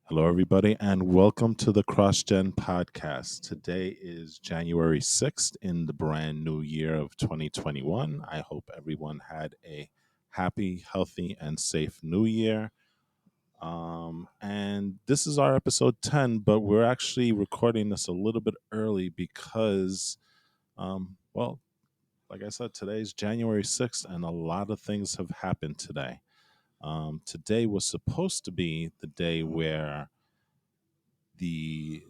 Hello, everybody, and welcome to the CrossGen podcast. Today is January 6th in the brand new year of 2021. I hope everyone had a happy, healthy, and safe new year. And this is our episode 10, but we're actually recording this a little bit early because, well, like I said, today's January 6th, and a lot of things have happened today. Today was supposed to be the day where the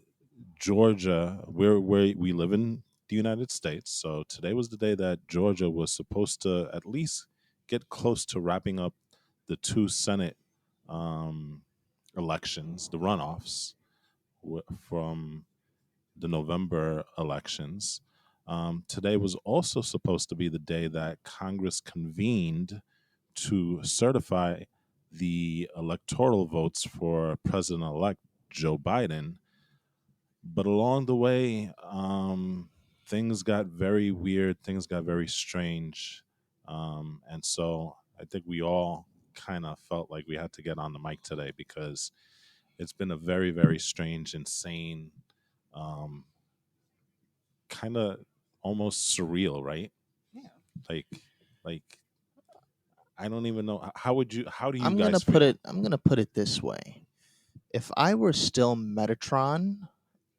Georgia, where we live in the United States. So today was the day that Georgia was supposed to at least get close to wrapping up the two Senate um, elections, the runoffs from the November elections. Today was also supposed to be the day that Congress convened to certify the electoral votes for President elect Joe Biden. But along the way, things got very weird, things got very strange. And so I think we all kind of felt like we had to get on the mic today because it's been a very, very strange, insane, um, kind of almost surreal, right? Yeah. Like, like I don't even know how do you I'm guys gonna put feel? it. I'm gonna put it this way: if I were still Metatron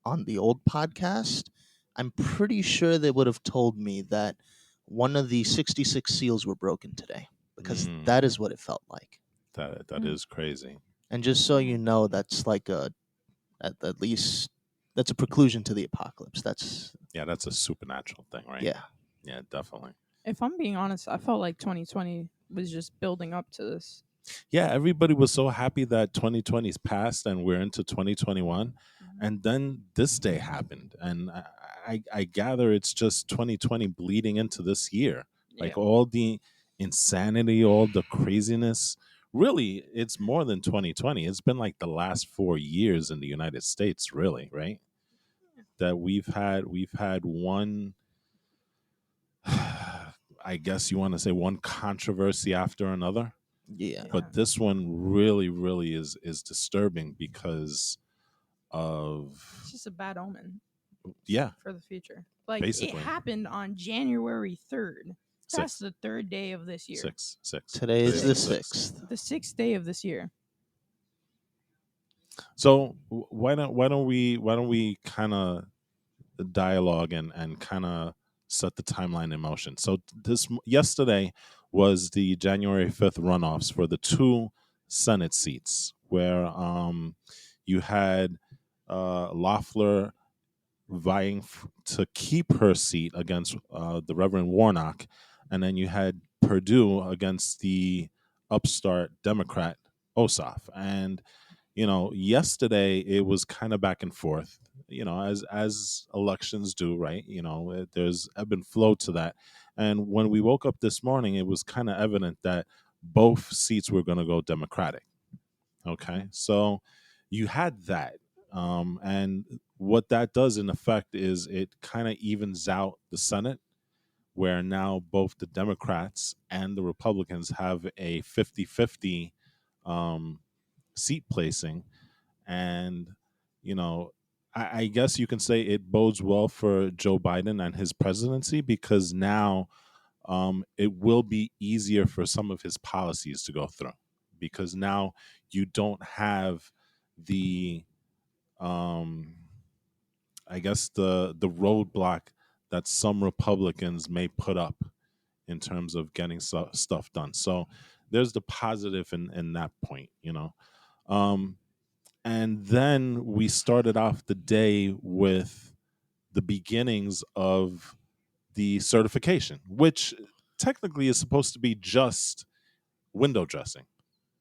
on the old podcast, I'm pretty sure they would have told me that one of the 66 seals were broken today, because that Mm, is what it felt like. that Mm, is crazy. And just so you yeah. know, that's like at least that's a preclusion to the apocalypse. That's Yeah, that's a supernatural thing, right? yeah. Yeah, definitely. If I'm being honest, I felt like 2020 was just building up to this. Yeah, everybody was so happy that 2020's passed and we're into 2021. Mhm. And then this day happened. And I gather it's just 2020 bleeding into this year. Yeah. Like all the insanity, all the craziness. Really, it's more than 2020. It's been like the last 4 years in the United States, really, right? That we've had one I guess you want to say one controversy after another, Yeah. Yeah. but this one really is disturbing because It's of just a bad omen yeah, for the future. Like it basically happened on January 3rd. That's six the third day of this year. six. Today is Today's the the Six. sixth. 6th. The sixth day of this year. So why don't we kind of dialogue and kind of set the timeline in motion. So yesterday was the January 5th runoffs for the two Senate seats where you had Loeffler vying to keep her seat against the Reverend Warnock, and then you had Perdue against the upstart Democrat Ossoff. And yesterday it was kind of back and forth. As elections do, right? There's ebb and flow to that. And when we woke up this morning, it was kind of evident that both seats were going to go Democratic. Okay, so you had that, and what that does in effect is it kind of evens out the Senate, where now both the Democrats and the Republicans have a 50-50 um, seat placing. And you know I guess you can say it bodes well for Joe Biden and his presidency because now it will be easier for some of his policies to go through because now you don't have the um, I guess the roadblock that some Republicans may put up in terms of getting stuff done. So there's the positive in that point. Um, and then we started off the day with the beginnings of the certification, which technically is supposed to be just window dressing.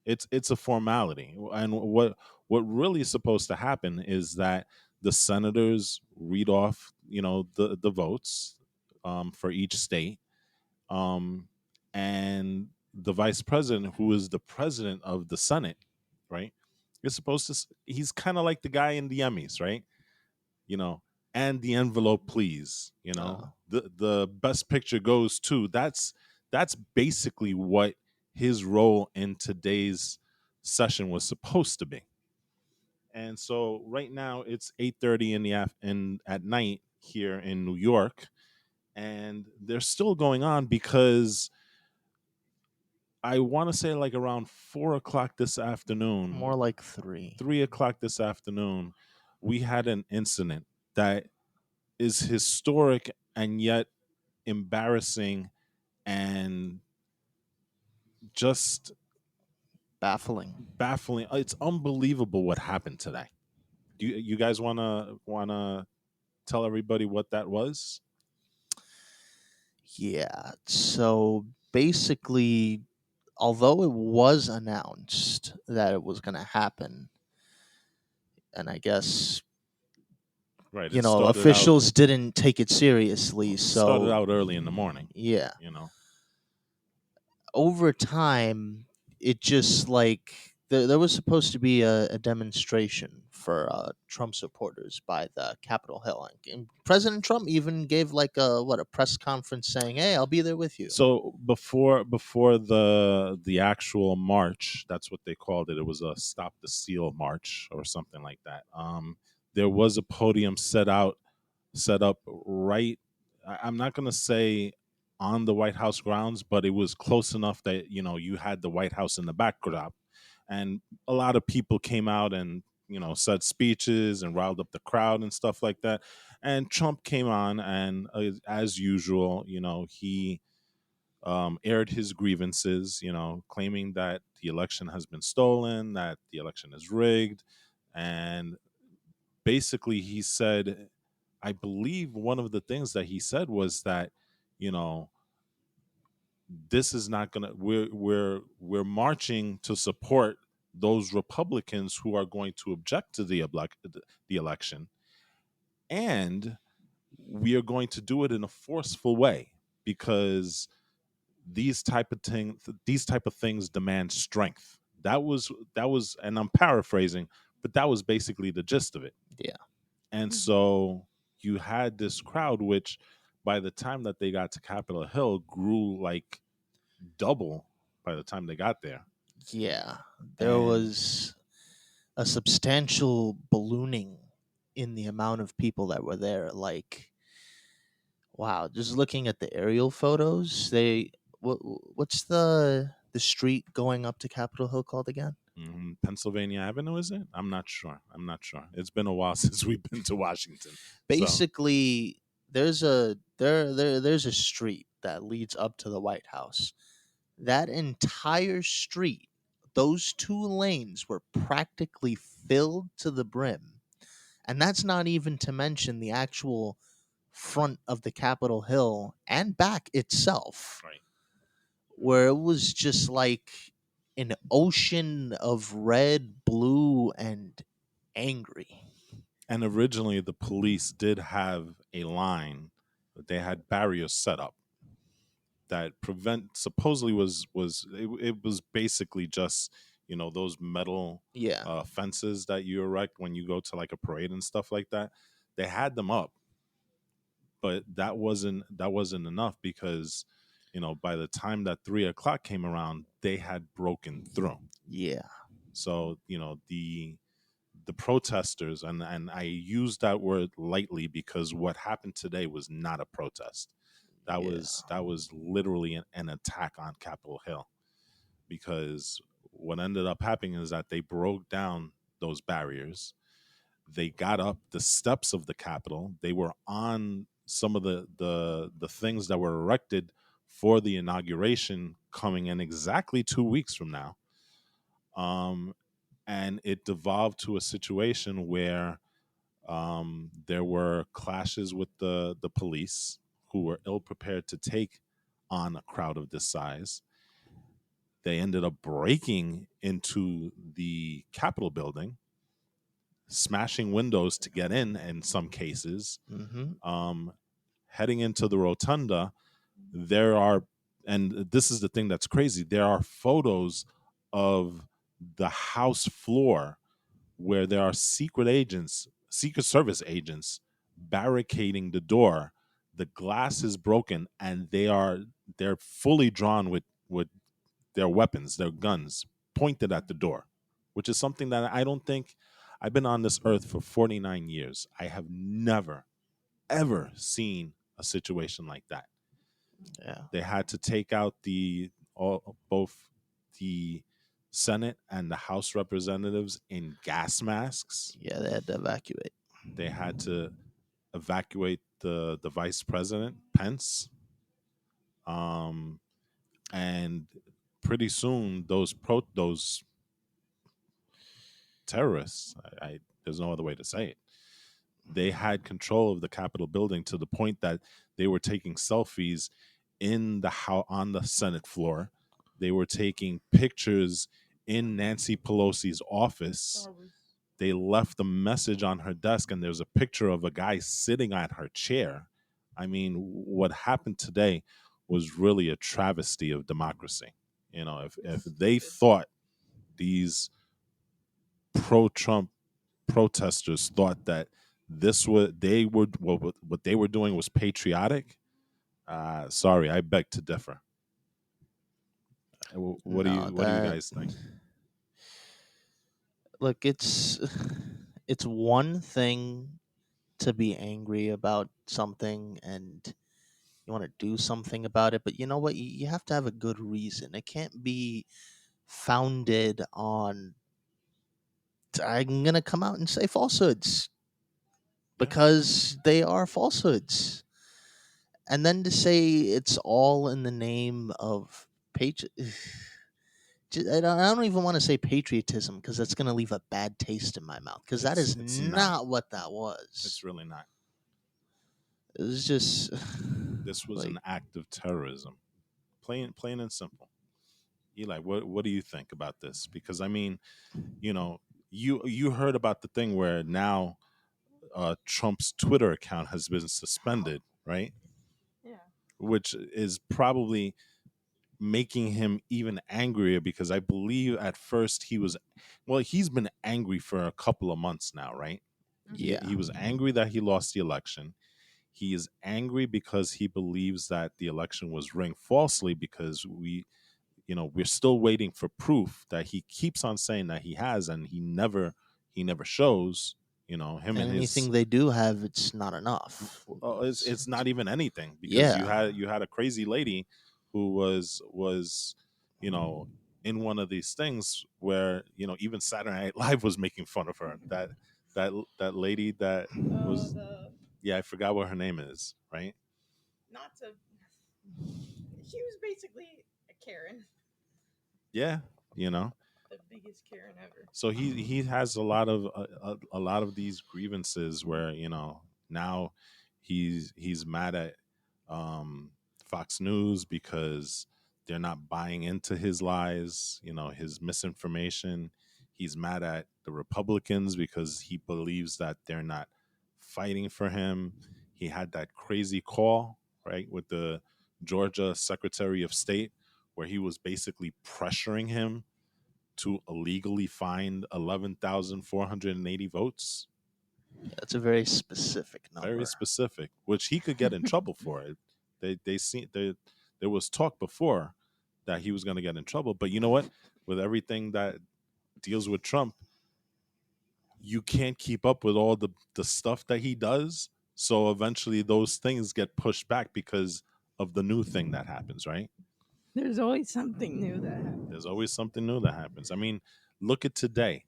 It's a formality, and what really is supposed to happen is that the senators read off, the votes for each state, um, and the vice president, who is the president of the Senate, right, is supposed to. He's kind of like the guy in the Emmys, right? You know, and the envelope, please. Uh, The best picture goes to. That's basically what his role in today's session was supposed to be. And so right now it's 8:30 at night here in New York, and they're still going on because I want to say like around 4 o'clock this afternoon, More like 3. 3 o'clock this afternoon, we had an incident that is historic and yet embarrassing and just Baffling. baffling. It's unbelievable what happened today. Do you guys wanna tell everybody what that was? Yeah. So basically, although it was announced that it was going to happen, and I guess, Right. you It know, started out officials didn't take it seriously. started So, out early in the morning. yeah. You know. Over time, it just like there was supposed to be a demonstration for Trump supporters by the Capitol Hill, and President Trump even gave like a press conference saying, "Hey, I'll be there with you." So before the actual march, that's what they called it. It was a Stop the Steal march or something like that. There was a podium set up right. I'm not going to say on the White House grounds, but it was close enough that you had the White House in the backdrop, and a lot of people came out and said speeches and riled up the crowd and stuff like that. And Trump came on, and as usual, he aired his grievances, claiming that the election has been stolen, that the election is rigged, and basically he said, I believe one of the things that he said was that, you know, this is not gonna we're marching to support those Republicans who are going to object to the election, and we are going to do it in a forceful way because these type of things demand strength. That was and I'm paraphrasing, but that was basically the gist of it. Yeah. And so you had this crowd, which by the time that they got to Capitol Hill grew like double by the time they got there. Yeah. There And was a substantial ballooning in the amount of people that were there. Like, wow, just looking at the aerial photos, what's the street going up to Capitol Hill called again? Pennsylvania Avenue, is it? I'm not sure. It's been a while since we've been to Washington. So Basically, there's a street that leads up to the White House. That entire street, those 2 lanes were practically filled to the brim. And that's not even to mention the actual front of the Capitol Hill and back itself, right. where it was just like an ocean of red, blue, and angry. And originally the police did have a line that they had barriers set up that prevent supposedly it was basically just those metal Yeah. fences that you erect when you go to like a parade and stuff like that. They had them up, but that wasn't enough because by the time that 3 o'clock came around, they had broken through. Yeah. So the protesters, and I use that word lightly because what happened today was not a protest. That Yeah. was literally an attack on Capitol Hill, because what ended up happening is that they broke down those barriers. They got up the steps of the Capitol. They were on some of the things that were erected for the inauguration coming in exactly 2 weeks from now. Um, and it devolved to a situation where there were clashes with the police, who were ill prepared to take on a crowd of this size. They ended up breaking into the Capitol building, smashing windows to get in some cases. Mm-hmm. Um, Heading into the rotunda, there are, and this is the thing that's crazy, there are photos of the House floor where there are Secret Service agents barricading the door. The glass is broken, and they're fully drawn with their weapons, their guns pointed at the door, which is something that I don't think I've been on this earth for 49 years. I have never, ever seen a situation like that. Yeah. They had to take out both the Senate and the House representatives in gas masks. Yeah, they had to evacuate. They had to evacuate the vice president Pence, and pretty soon those terrorists, I there's no other way to say it, they had control of the Capitol building to the point that they were taking selfies in the house on the Senate floor. They were taking pictures in Nancy Pelosi's office. They left a message on her desk, and there's a picture of a guy sitting at her chair. I mean, what happened today was really a travesty of democracy. You know, if they thought these pro-Trump protesters thought that this was they were what they were doing was patriotic, sorry, I beg to differ. What do No, you that guys think? look, it's one thing to be angry about something and you want to do something about it, but you know what? You have to have a good reason. It can't be founded on, I'm going to come out and say falsehoods Yeah, because they are falsehoods. And then to say it's all in the name of patri- I don't even want to say patriotism because that's going to leave a bad taste in my mouth because that is it's not. not what that was. It's really not. It was just This was like, an act of terrorism, plain and simple. Eli, what do you think about this? Because I mean, you know, you heard about the thing where now Trump's Twitter account has been suspended, right? Yeah. Which is probably making him even angrier because I believe at first he's been angry for a couple of months now, right? yeah. He was angry that he lost the election. He is angry because he believes that the election was rigged falsely because we're still waiting for proof that he keeps on saying that he has, and he never shows, him And and his. anything they do have, it's not enough. It's not even anything because you Yeah. had you had a crazy lady who was you know in one of these things where even Saturday Night Live was making fun of her. That lady that was, The yeah, I forgot what her name is, right? not to. She was basically a Karen, Yeah, you know. the biggest Karen ever. So he has a lot of these grievances where now he's mad at Fox News because they're not buying into his lies, his misinformation. He's mad at the Republicans because he believes that they're not fighting for him. He had that crazy call, right, with the Georgia Secretary of State where he was basically pressuring him to illegally find 11,480 votes. That's a very specific Very number. specific, which he could get in trouble for it. They see there was talk before that he was going to get in trouble, but you know what? With everything that deals with Trump, you can't keep up with all the stuff that he does. So eventually, those things get pushed back because of the new thing that happens, right? There's always something new that happens. There's always something new that happens. I mean, look at today.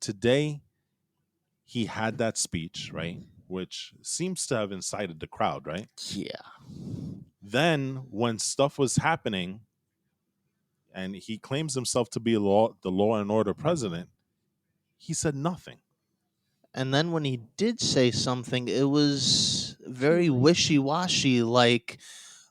Today, he had that speech, right? Which seems to have incited the crowd, right? Yeah. Then, when stuff was happening, and he claims himself to be the law and order president, he said nothing. And then when he did say something, it was Too very late. wishy washy, like,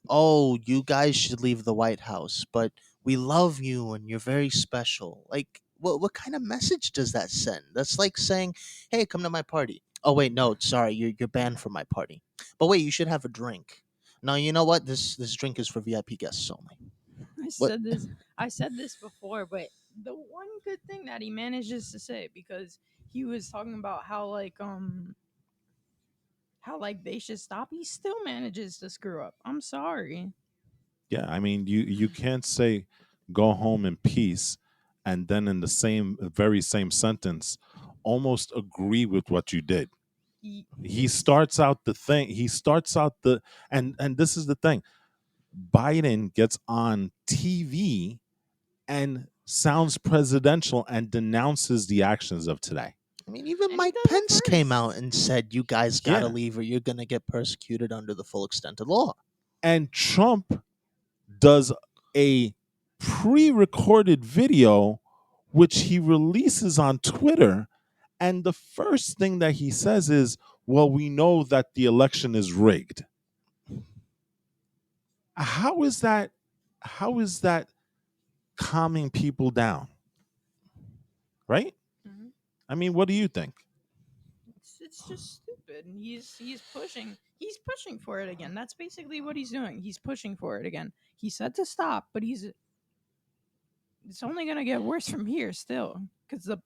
oh, you guys should leave the White House, but we love you and you're very special. Like, what kind of message does that send? That's like saying, hey, come to my party. Oh, wait, no, sorry, you're banned from my party. But wait, you should have a drink. No, you know what? This drink is for VIP guests only. I What? said this. I said this before, but the one good thing that he manages to say, because he was talking about how they should stop. He still manages to screw up. I'm sorry. Yeah, I mean, you can't say go home in peace, and then in the very same sentence almost agree with what you did. He It's starts out the thing. He starts out the and this is the thing. Biden gets on TV and sounds presidential and denounces the actions of today. I mean, even and he Mike does it Pence came out first. and said, "You guys gotta Yeah. leave, or you're gonna get persecuted under the full extent of law." And Trump does a pre-recorded video which he releases on Twitter, and the first thing that he says is, well, we know that the election is rigged. How is that calming people down? Right? Mhm. I mean, what do you think? It's just stupid. And he's pushing for it again. That's basically what he's doing. He's pushing for it again. He said to stop, but it's only gonna get worse from here still, because the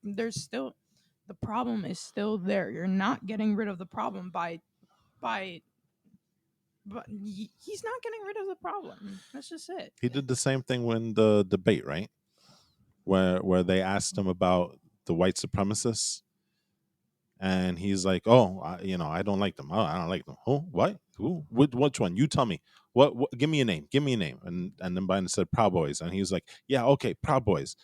problem is still there. You're not getting rid of the problem by but he's not getting rid of the problem. That's just it. He did the same thing when the debate, right? Where they asked him about the white supremacists, and he's like, "Oh, I don't like them. Oh, I don't like them. Who? What? Who? Which one? You tell me. What? Give me a name. Give me a name." And then Biden said Proud Boys, and he was like, "Yeah, okay, Proud Boys.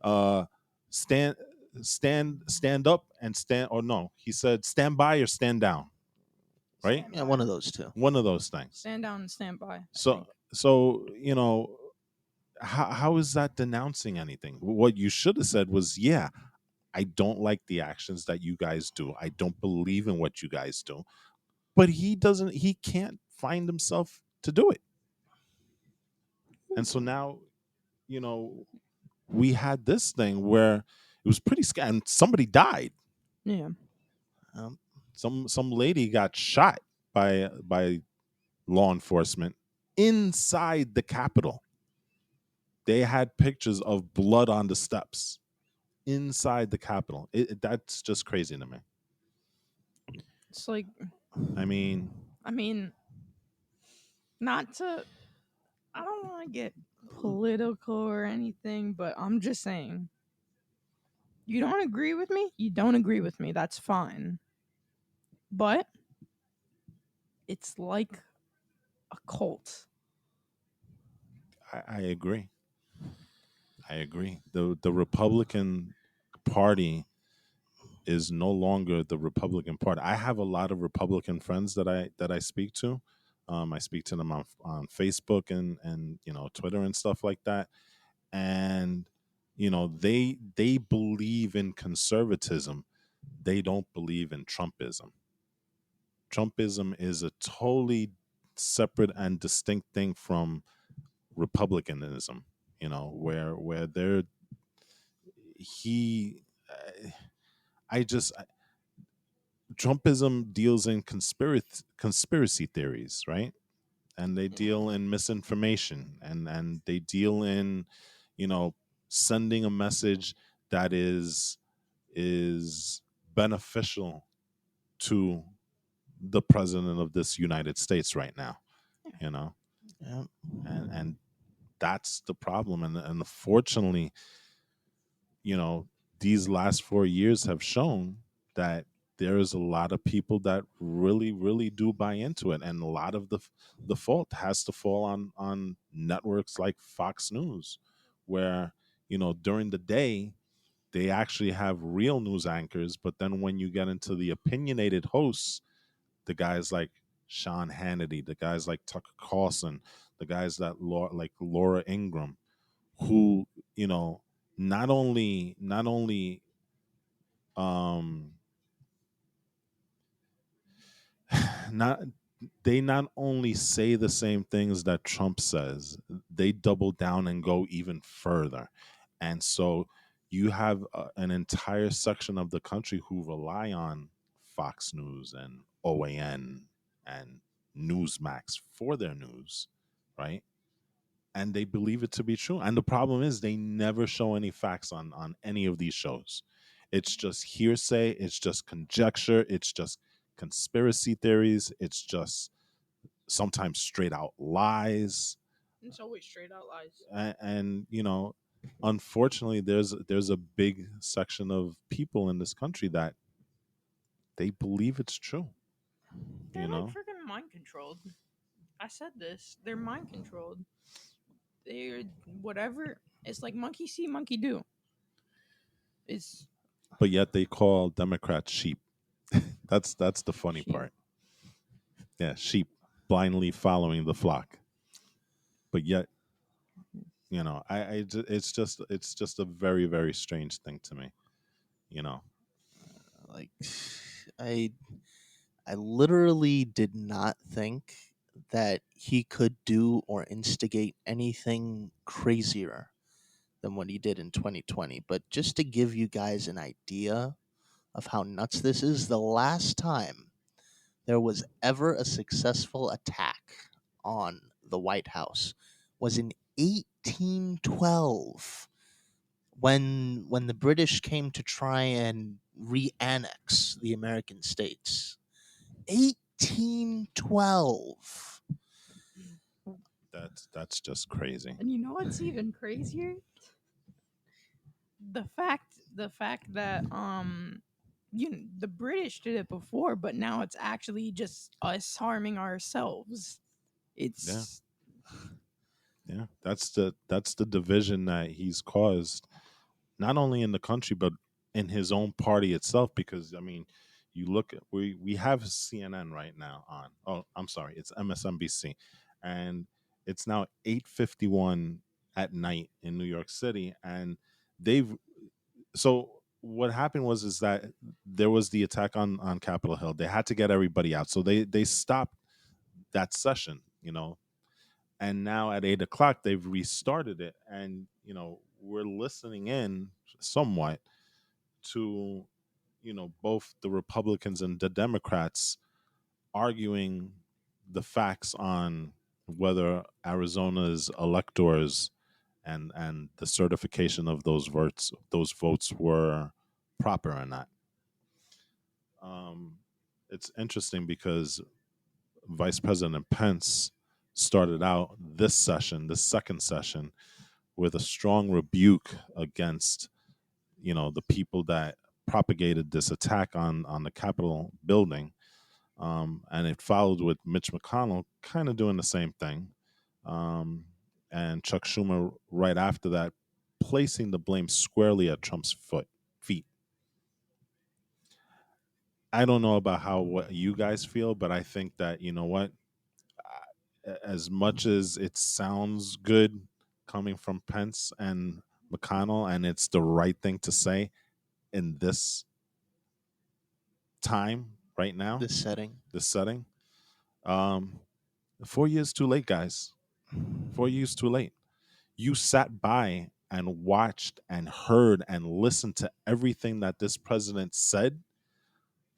Uh, stand, stand up and stand. Or no, he said stand by or stand down. Right? Stand Yeah, by. one of those two. One of those things. Stand down and stand by, I So think. so how is that denouncing anything? What you should have said was, yeah, I don't like the actions that you guys do. I don't believe in what you guys do. But he can't find himself to do it. And so now, you know, we had this thing where it was pretty scary, and somebody died. Yeah. Um, Some lady got shot by law enforcement inside the Capitol. They had pictures of blood on the steps inside the Capitol. That's just crazy to me. It's like, I mean, I mean, not to, I don't want to get political or anything, but I'm just saying, you don't agree with me? You don't agree with me. That's fine. But it's like a cult. I agree. I agree. The Republican Party is no longer the Republican Party. I have a lot of Republican friends that I speak to. I speak to them on Facebook and Twitter and stuff like that. And they believe in conservatism. They don't believe in Trumpism. Trumpism is a totally separate and distinct thing from republicanism. Where they're he I just Trumpism deals in conspiracy theories, right? And they deal in misinformation, and they deal in, you know, sending a message that is beneficial to the president of this United States right now, you know, yeah. and that's the problem, and unfortunately, these last 4 years have shown that there is a lot of people that really, really do buy into it, and a lot of the fault has to fall on networks like Fox News, where during the day they actually have real news anchors, but then when you get into the opinionated hosts, the guys like Sean Hannity, the guys like Tucker Carlson, the guys like Laura Ingraham, who not only um not they not only say the same things that Trump says, they double down and go even further. And so you have an entire section of the country who rely on Fox News and OAN and Newsmax for their news, right? And they believe it to be true. And the problem is they never show any facts on any of these shows. It's just hearsay, it's just conjecture, it's just conspiracy theories, it's just sometimes straight out lies. It's always straight out lies. And unfortunately, there's a big section of people in this country that they believe it's true. They're You like know, freaking mind controlled. I said this. They're mind controlled. They're whatever. It's like monkey see, monkey do. It's but yet they call Democrats sheep. That's the funny sheep. part. Yeah, sheep blindly following the flock. But yet, it's just a very very strange thing to me. You know, Like, I I literally did not think that he could do or instigate anything crazier than what he did in 2020. But just to give you guys an idea of how nuts this is, the last time there was ever a successful attack on the White House was in 1812 when the British came to try and re-annex the American states. 1812. that's just crazy. And you know what's even crazier? The fact that the British did it before, but now it's actually just us harming ourselves. Yeah, It's yeah. That's the division that he's caused, not only in the country but in his own party itself. Because I mean, you look at we have CNN right now on. Oh, I'm sorry, it's MSNBC, and it's now 8:51 at night in New York City, and they've so what happened was is that there was the attack on Capitol Hill. They had to get everybody out, so they stopped that session. And now at 8 o'clock they've restarted it, and we're listening in somewhat to both the Republicans and the Democrats arguing the facts on whether Arizona's electors and the certification of those votes were proper or not. um, it's interesting because Vice President Pence started out this second session, with a strong rebuke against the people that propagated this attack on the Capitol building, and it followed with Mitch McConnell kind of doing the same thing, um, and Chuck Schumer right after that, placing the blame squarely at Trump's feet. I don't know about how what you guys feel, but I think that what, as much as it sounds good coming from Pence and McConnell, and it's the right thing to say in this time right now, This setting. this setting. Um, 4 years too late, guys. 4 years too late. You sat by and watched and heard and listened to everything that this president said,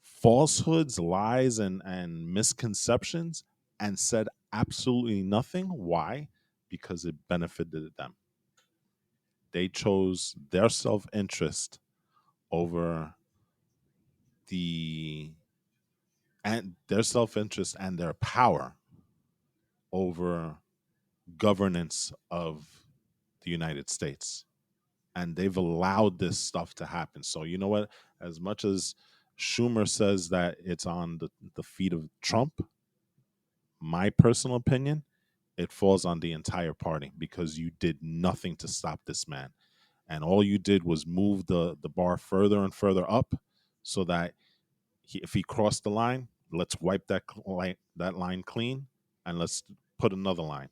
falsehoods, lies, and misconceptions, and said absolutely nothing. Why? Because it benefited them. They chose their self interest over the and their self interest and their power over governance of the United States. And they've allowed this stuff to happen. So you know what? As much as Schumer says that it's on the feet of Trump, my personal opinion, it falls on the entire party, because you did nothing to stop this man. And all you did was move the bar further and further up, so that if he crossed the line, let's wipe that line clean, and let's put another line.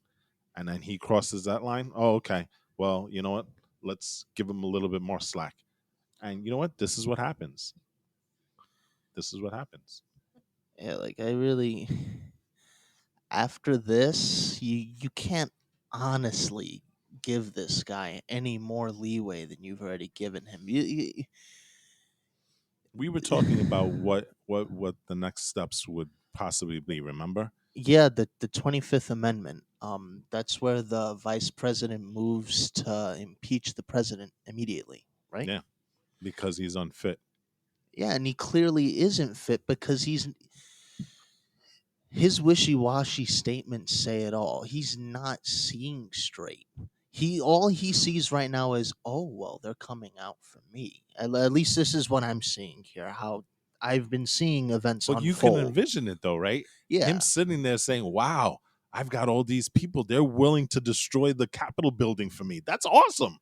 And then he crosses that line. Oh, okay. Well, you know what? Let's give him a little bit more slack. And you know what? This is what happens. This is what happens. Yeah, like I really after this, you can't honestly give this guy any more leeway than you've already given him. We were talking about what the next steps would possibly be. Remember? Yeah, the 25th Amendment. That's where the vice president moves to impeach the president immediately, right? Yeah, because he's unfit. Yeah, and he clearly isn't fit because his wishy-washy statements say it all. He's not seeing straight. All he sees right now is, oh well, they're coming out for me. At least this is what I'm seeing here. How I've been seeing events But you can unfold. envision it though, right? Him Yeah, sitting there saying, "Wow, I've got all these people. They're willing to destroy the Capitol building for me. That's awesome."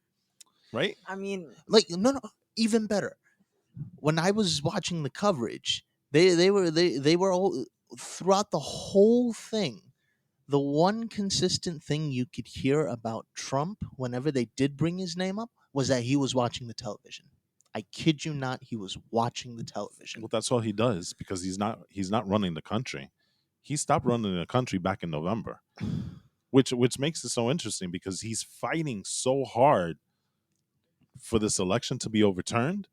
Right? I mean, like no, even better. When I was watching the coverage, they were all throughout the whole thing. The one consistent thing you could hear about Trump whenever they did bring his name up was that he was watching the television. I kid you not, he was watching the television. Well, that's all he does because he's not running the country. He stopped running the country back in November, which makes it so interesting because he's fighting so hard for this election to be overturned,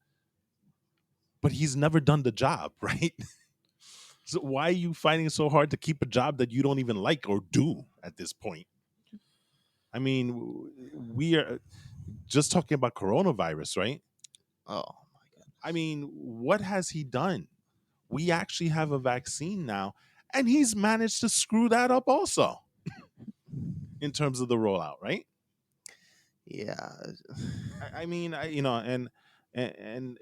but he's never done the job, right? So why are you fighting so hard to keep a job that you don't even like or do at this point? I mean, we are just talking about coronavirus, right? Oh my god. I mean, what has he done? We actually have a vaccine now, and he's managed to screw that up also in terms of the rollout, right? Yeah. I mean, and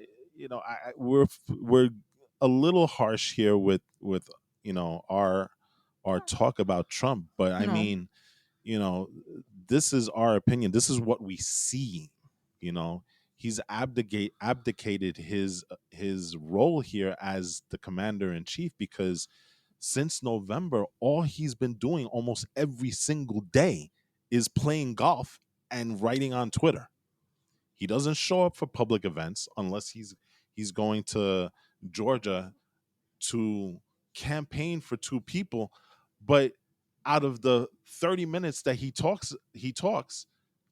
we're a little harsh here with our talk about Trump, but I no. mean, you know, this is our opinion. This is what we see. You know, he's abdicated his role here as the commander in chief because since November, all he's been doing almost every single day is playing golf and writing on Twitter. He doesn't show up for public events unless he's going to Georgia to campaign for two people, but out of the 30 minutes that he talks,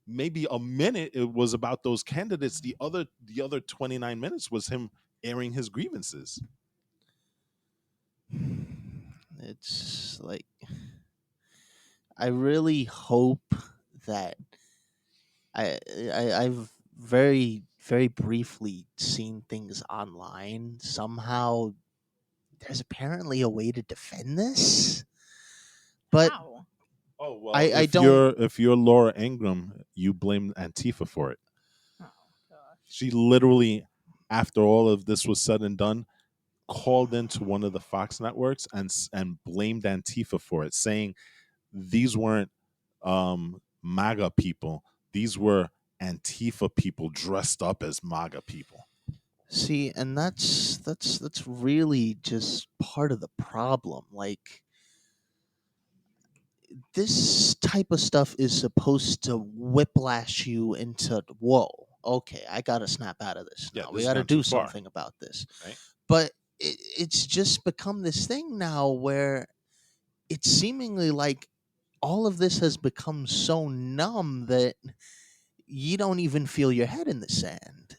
maybe a minute it was about those candidates. The other 29 minutes was him airing his grievances. It's like I really hope that I've very briefly seen things online. Somehow there's apparently a way to defend this, but How? Oh well, I if don't. you're Laura Ingraham, you blame Antifa for it. Oh gosh. She literally, after all of this was said and done, called into one of the Fox networks and blamed Antifa for it, saying these weren't MAGA people; these were Antifa people dressed up as MAGA people. See, and that's really just part of the problem. Like this type of stuff is supposed to whiplash you into, whoa, okay, I got to snap out of this Yeah, now. this We has got to gone too do far, something about this. right? But it's just become this thing now where it's seemingly like all of this has become so numb that you don't even feel your head in the sand.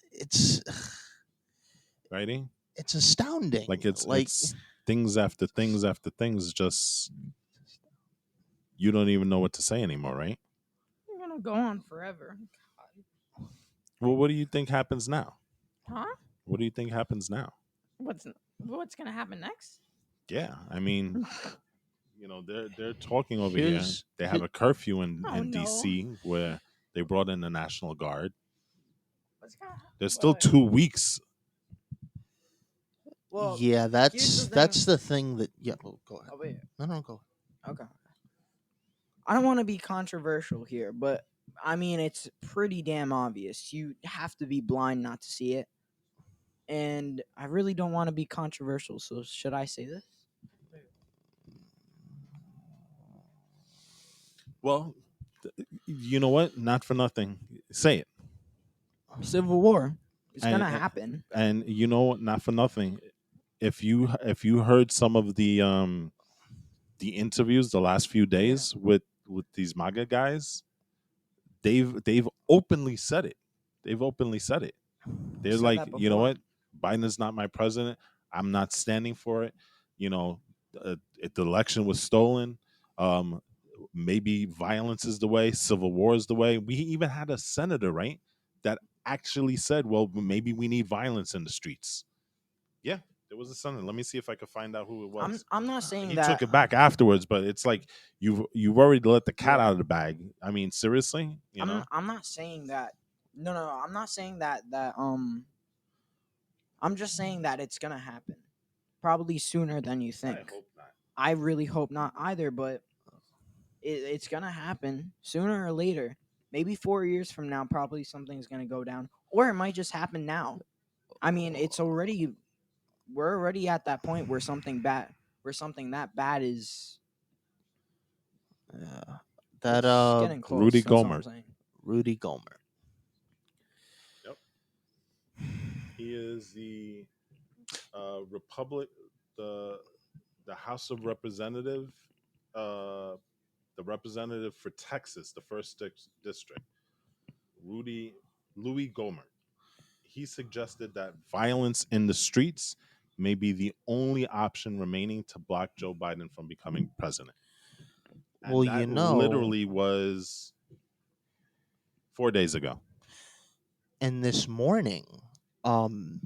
Righty? It's Like astounding. Like it's things after things after things. Just you don't even know what to say anymore, right? You're gonna go on forever. God. Well, what do you think happens now? Huh? What do you think happens now? What's gonna happen next? Yeah, I mean, they're talking over here. here's They here, have a curfew in Oh no. DC where they brought in the National Guard. What's gonna happen? There's still 2 weeks. Well, yeah, here's the that's thing. the thing that, yeah, well, go ahead. Oh wait. No, go. Okay. I don't want to be controversial here, but I mean it's pretty damn obvious. You have to be blind not to see it. And I really don't want to be controversial, so should I say this? Well, you know what? Not for nothing. Say it. Civil War. It's And gonna happen. and you know what? Not for nothing. If you heard some of the interviews the last few Yeah. days with these MAGA guys, they've openly said it. They've openly said it. They're Said like, that you know before. what? Biden is not my president. I'm not standing for it. You know, if the election was stolen, um, maybe violence is the way, civil war is the way. We even had a senator, right, that actually said, well, maybe we need violence in the streets. Yeah. There was a senator. Let me see if I could find out who it was. I'm not saying He that. took it back afterwards, but it's like you've already let the cat Yeah. out of the bag. I mean, seriously, I'm not saying that. No. I'm not saying that. I'm just saying that it's gonna happen, probably sooner than you I think. hope not. I really hope not either, but it's gonna happen sooner or later. Maybe 4 years from now, probably something's gonna go down, or it might just happen now. I mean, we're already at that point where something that bad is Yeah. That it's getting Rudy close. That's all I'm Gohmert. saying. Rudy Gomer. Yep, he is the Republic, the the House of Representative, uh, the representative for Texas, the first district. Rudy Louis Gohmert. He suggested that violence in the streets may be the only option remaining to block Joe Biden from becoming president. Well, And you that know, literally was 4 days ago. and this morning, um,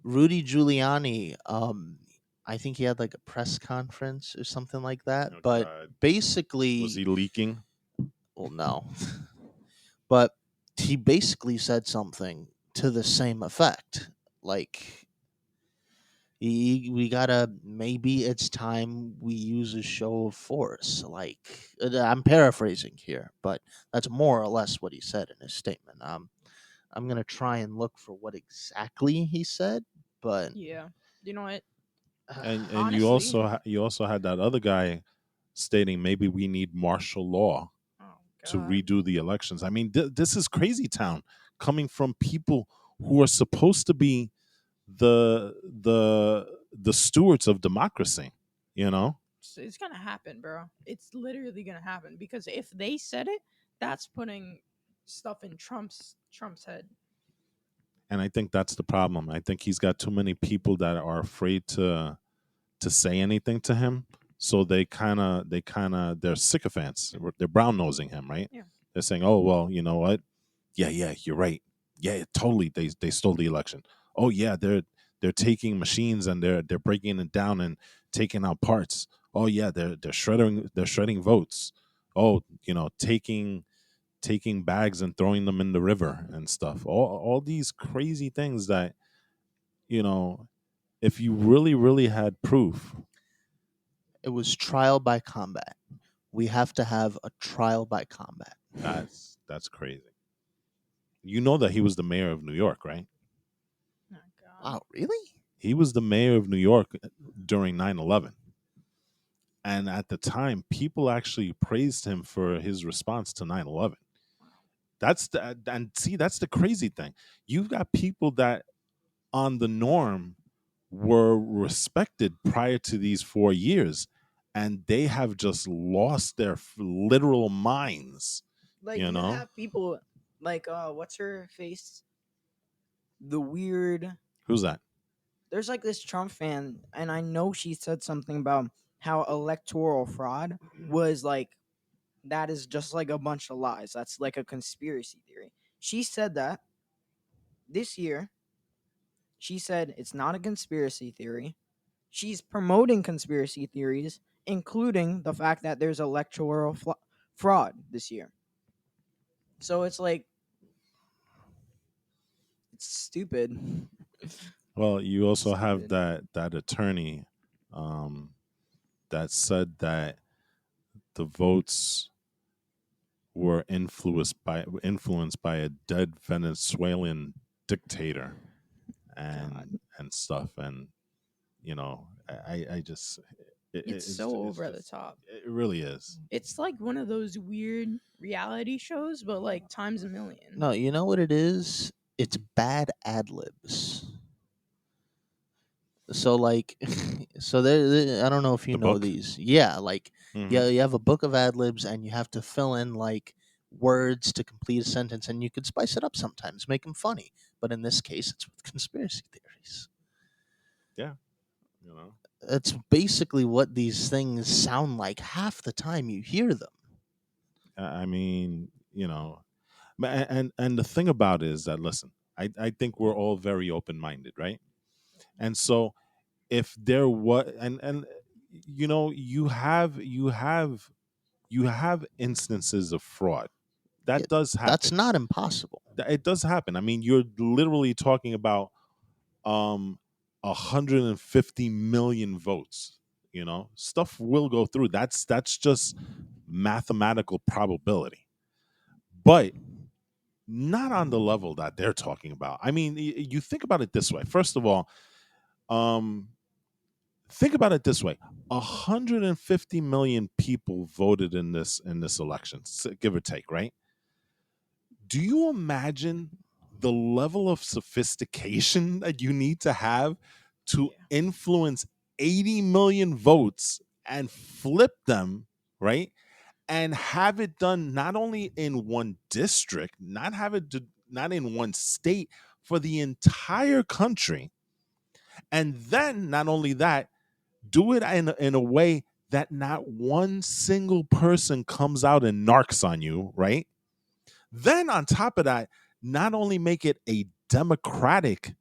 Rudy Giuliani, I think he had like a press conference or something like that. Oh But God, was basically, he leaking? well, no, but he basically said something to the same effect. Like, we gotta, maybe it's time we use a show of force. Like, I'm paraphrasing here, but that's more or less what he said in his statement. I'm gonna try and look for what exactly he said, but Yeah. You know what? And Honestly. you also had that other guy stating maybe we need martial law Oh to God. redo the elections. I mean, this is crazy town coming from people who are supposed to be the stewards of democracy. You know, It's gonna happen, bro. It's literally gonna happen because if they said it, that's putting stuff in Trump's head. and I think that's the problem. I think he's got too many people that are afraid to say anything to him, so they're sycophants. They're brown nosing him, right? Yeah. They're saying, "Oh well, you know what? Yeah, you're right. Yeah, totally. They stole the election. Oh yeah, they're taking machines and they're breaking it down and taking out parts. Oh yeah, they're shredding votes. Oh, taking bags and throwing them in the river and stuff. All these crazy things that you know, if you really had proof, it was trial by combat. We have to have a trial by combat. that's crazy. You know that he was the mayor of New York, right? Oh God. Wow, really? He was the mayor of New York during 9/11. And at the time, people actually praised him for his response to 9/11. Wow. And see, that's the crazy thing. You've got people that on the norm were respected prior to these 4 years, and they have just lost their literal minds. Like You you know, have people like what's her face? The weird who's that? there's like this Trump fan, and I know she said something about how electoral fraud was like that is just like a bunch of lies. That's like a conspiracy theory. She said that this year. She said it's not a conspiracy theory. She's promoting conspiracy theories, including the fact that there's electoral fraud this year. So it's like it's stupid. Well, you also have Stupid. that attorney um, that said that the votes were influenced by a dead Venezuelan dictator God, and stuff, and I just it's it's so it's over the just top. it really is. It's like one of those weird reality shows, but like times a million. No, you know what it is? It's bad ad libs. So like, so I don't know if you The know book. these. Yeah, like, Hmm. yeah, you have a book of ad libs, and you have to fill in like words to complete a sentence, and you could spice it up sometimes, make them funny. But in this case, it's with conspiracy theories. Yeah, you know. That's basically what these things sound like half the time you hear them. I mean, and the thing about it is that listen, I think we're all very open minded, right? And so if there was, and you know, you have instances of fraud Yeah, that does that's happen. not impossible. It does happen. I mean, you're literally talking about um 150 million votes. You know, stuff will go through. That's just mathematical probability, but not on the level that they're talking about. I mean, you think about it this way. First of all, um think about it this way: 150 million people voted in this election, give or take, right? Do you imagine the level of sophistication that you need to have to Yeah. influence 80 million votes and flip them, right? And have it done not only in one district, not in one state, for the entire country. And then not only that, do it in a way that not one single person comes out and narcs on you, right? Then on top of that, not only make it a democratic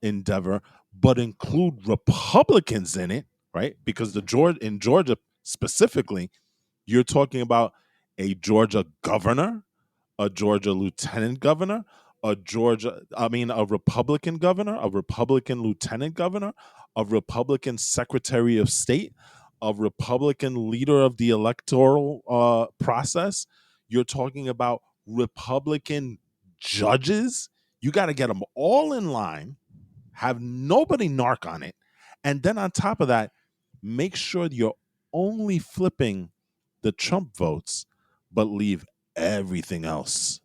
endeavor, but include Republicans in it, right? Because in Georgia specifically, you're talking about a Georgia governor, a Georgia lieutenant governor, a Republican governor, a Republican lieutenant governor, a Republican secretary of state, a Republican leader of the electoral process. You're talking about Republican judges. You got to get them all in line, have nobody narc on it, and then on top of that, make sure you're only flipping the Trump votes, but leave everything else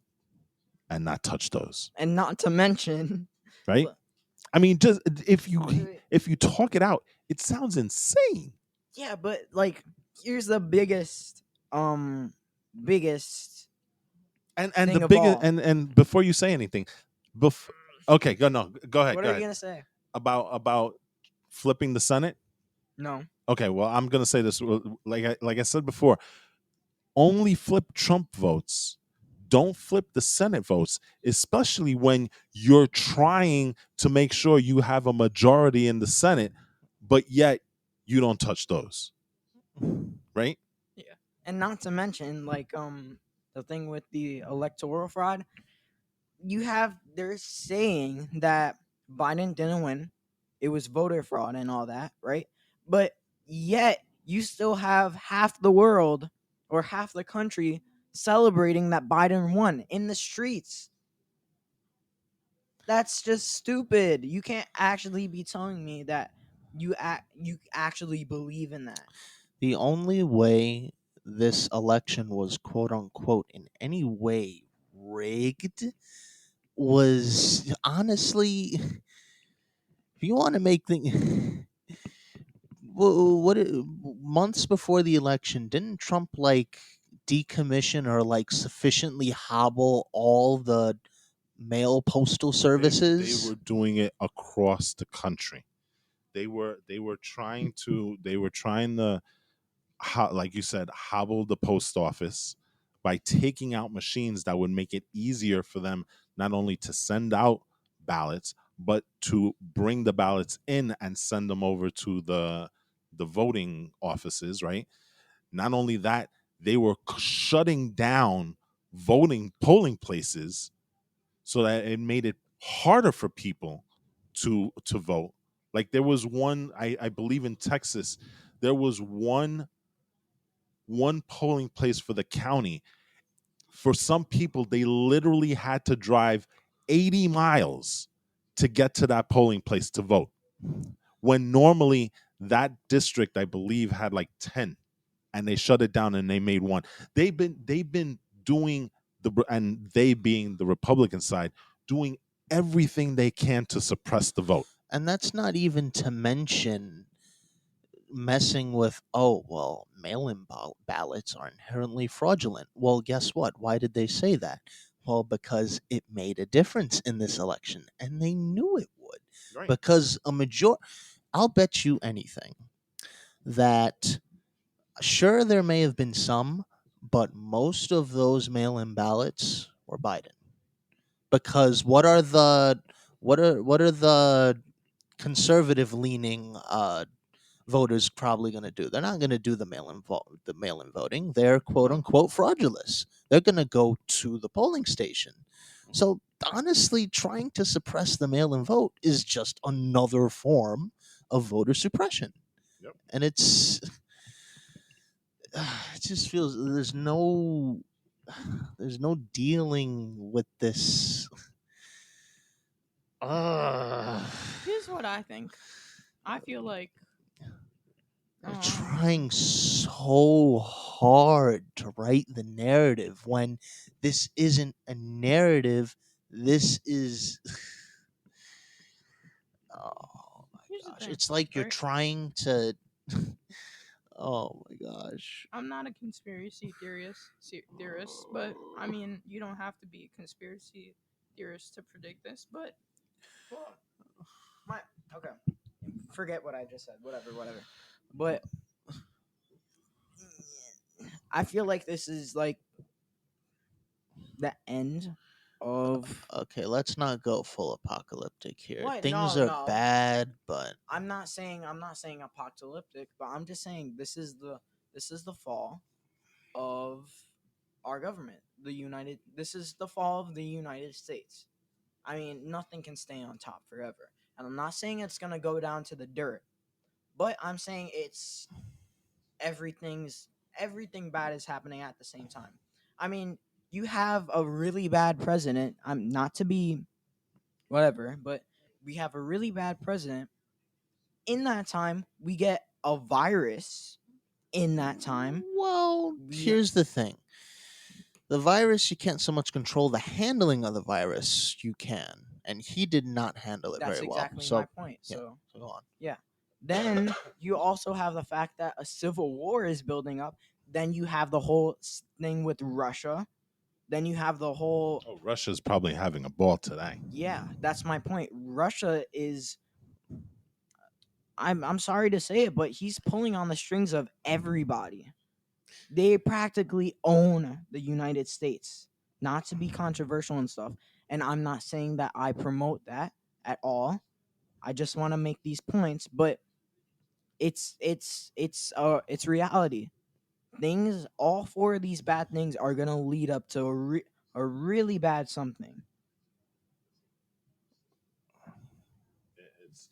and not touch those. And not to mention, Right? look, I mean, just wait. if you talk it out, it sounds insane. Yeah, but like, here's the biggest And the thing of biggest all. and before you say anything, bef- okay, go no, go ahead, What go are you ahead. gonna say? About flipping the Senate. No. Okay, well, I'm gonna say this like I said before. Only flip Trump votes. Don't flip the Senate votes, especially when you're trying to make sure you have a majority in the Senate, but yet you don't touch those, right? Yeah. And not to mention, like, the thing with the electoral fraud, they're saying that Biden didn't win. It was voter fraud and all that, right? But yet you still have half the world or half the country celebrating that Biden won in the streets. That's just stupid. You can't actually be telling me that you actually believe in that. The only way this election was quote unquote in any way rigged was honestly, if you want to make things, months before the election, didn't Trump like decommission or like sufficiently hobble all the mail postal They services? were doing it across the country. They were trying to like you said, hobble the post office by taking out machines that would make it easier for them not only to send out ballots, but to bring the ballots in and send them over to the voting offices, right? Not only that, they were shutting down voting polling places so that it made it harder for people to vote. Like there was one, I believe in Texas, there was one polling place for the county. For some people, they literally had to drive 80 miles to get to that polling place to vote. When normally that district, I believe, had like 10, and they shut it down and they made one. They've been doing and they being the Republican side, doing everything they can to suppress the vote. And that's not even to mention messing with, oh, well, ballots are inherently fraudulent. Well, guess what? Why did they say that? Well, because it made a difference in this election, and they knew it would. Right. Because I'll bet you anything that, sure, there may have been some, but most of those mail in ballots were Biden. Because what are the conservative leaning voters probably going to do. They're not going to do the mail-in voting. They're quote Oh, unquote fraudulous. They're going to go to the polling station. So honestly, trying to suppress the mail-in vote is just another form of voter suppression. Yep. And it's it just feels there's no dealing with this. here's what I think. I feel like They're um trying so hard to write the narrative when this isn't a narrative. This is oh my here's the gosh. thing, It's like you're right? trying to oh my gosh. I'm not a conspiracy theorist, but I mean, you don't have to be a conspiracy theorist to predict this. But well, my okay, forget what I just said. Whatever. But I feel like this is like the end of Okay, let's not go full apocalyptic here. what? Things No, are no. bad, but I'm not saying apocalyptic, but I'm just saying this is the fall of our government. This is the fall of the United States. I mean, nothing can stay on top forever. And I'm not saying it's going to go down to the dirt, but I'm saying it's everything bad is happening at the same time. I mean, you have a really bad president. I'm not to be whatever, but we have a really bad president. In that time, we get a virus. In that time, well, we here's the thing. The virus, you can't so much control the handling of the virus. You can, and he did not handle it that's very well. exactly my So, point. yeah, So, so go on. yeah. Then you also have the fact that a civil war is building up. Then you have the whole thing with Russia. Then you have the whole Oh, Russia's probably having a ball today. yeah, that's my point. Russia is I'm sorry to say it, but he's pulling on the strings of everybody. They practically own the United States. Not to be controversial and stuff. And I'm not saying that I promote that at all. I just want to make these points, but it's reality. Things all four of these bad things are going to lead up to a really bad something. It's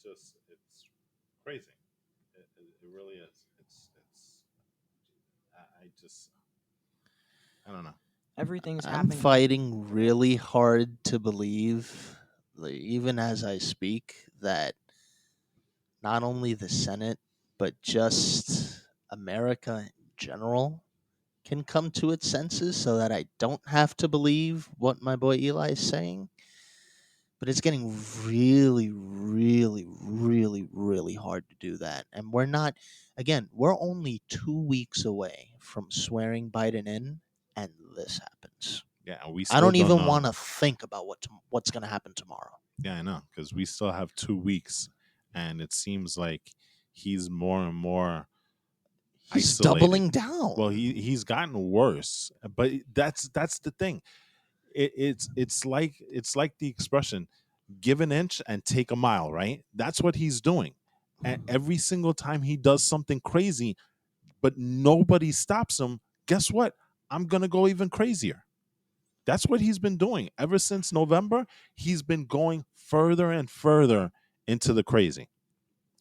crazy. It really is. I just, I don't know. Everything's I'm happening. fighting really hard to believe, like, even as I speak, that not only the Senate, but just America in general can come to its senses so that I don't have to believe what my boy Eli is saying. But it's getting really, really, really, really hard to do that. And we're not, again, we're only 2 weeks away from swearing Biden in, and this happens. Yeah, and we I still don't don't even know. want to think about what's going to happen tomorrow. Yeah, I know, because we still have 2 weeks, and it seems like he's more and more He's isolated. doubling down. Well, he's gotten worse, but that's the thing. It's like the expression, give an inch and take a mile, right? That's what he's doing. And every single time he does something crazy, but nobody stops him, guess what? I'm gonna go even crazier. That's what he's been doing ever since November. He's been going further and further into the crazy,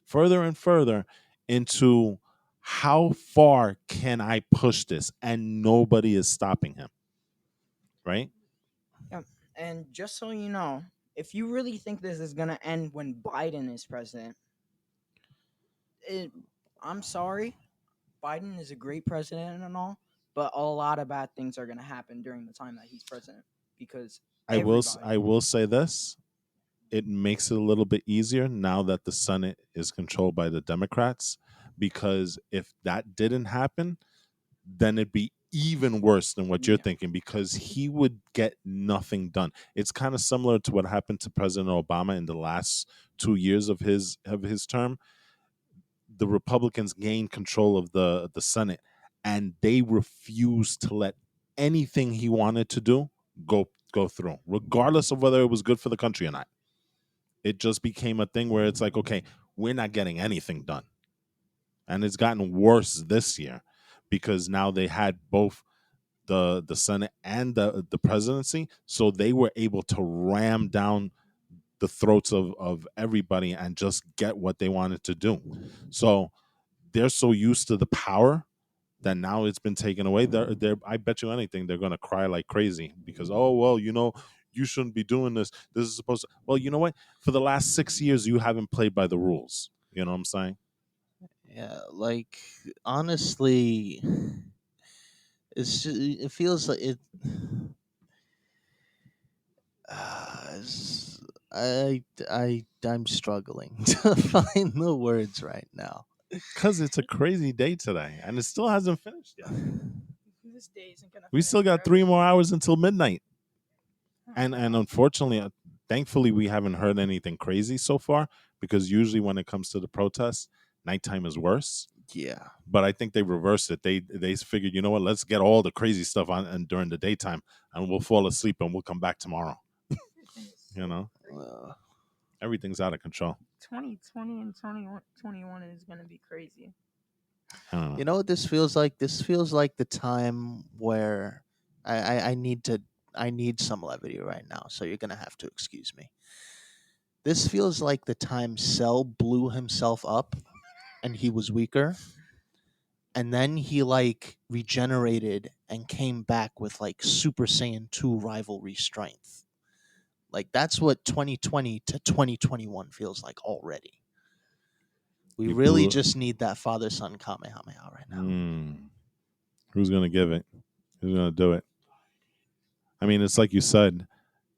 further and further into how far can I push this, and nobody is stopping him, right? Yeah. And just so you know, if you really think this is going to end when Biden is president, it, I'm sorry. Biden is a great president and all, but a lot of bad things are going to happen during the time that he's president because I everybody. will say this: it makes it a little bit easier now that the Senate is controlled by the Democrats, because if that didn't happen, then it'd be even worse than what you're Yeah. thinking, because he would get nothing done. It's kind of similar to what happened to President Obama in the last 2 years of his term. The Republicans gained control of the Senate, and they refused to let anything he wanted to do go through, regardless of whether it was good for the country or not. it just became a thing where it's like, okay, we're not getting anything done. And it's gotten worse this year because now they had both the Senate and the presidency, so they were able to ram down the throats of everybody and just get what they wanted to do. So they're so used to the power that now it's been taken away. They're I bet you anything they're gonna cry like crazy because, oh well, you shouldn't be doing this. This is supposed to, well, you know what? For the last 6 years you haven't played by the rules. You know what I'm saying? Yeah, like honestly, it feels like it. I'm struggling to find the words right now. Because it's a crazy day today and it still hasn't finished yet. This day isn't gonna. We finish still got forever. 3 more hours until midnight. Oh, And wow. unfortunately, thankfully, we haven't heard anything crazy so far because usually when it comes to the protests, nighttime is worse. Yeah. But I think they reversed it. They figured, you know what, let's get all the crazy stuff on and during the daytime, and we'll fall asleep and we'll come back tomorrow. Everything is You so know, crazy. everything's out of control. 2020 and 2021 is gonna be crazy. I don't know. You know what this feels like? This feels like the time where I need to I need some levity right now, so you're gonna have to excuse me. This feels like the time Cell blew himself up and he was weaker, and then he like regenerated and came back with like Super Saiyan 2 rivalry strength. Like that's what 2020 to 2021 feels like already. We You really blew. just need that father son Kamehameha right now. Who's gonna give it? Who's gonna do it? I mean, it's like you said.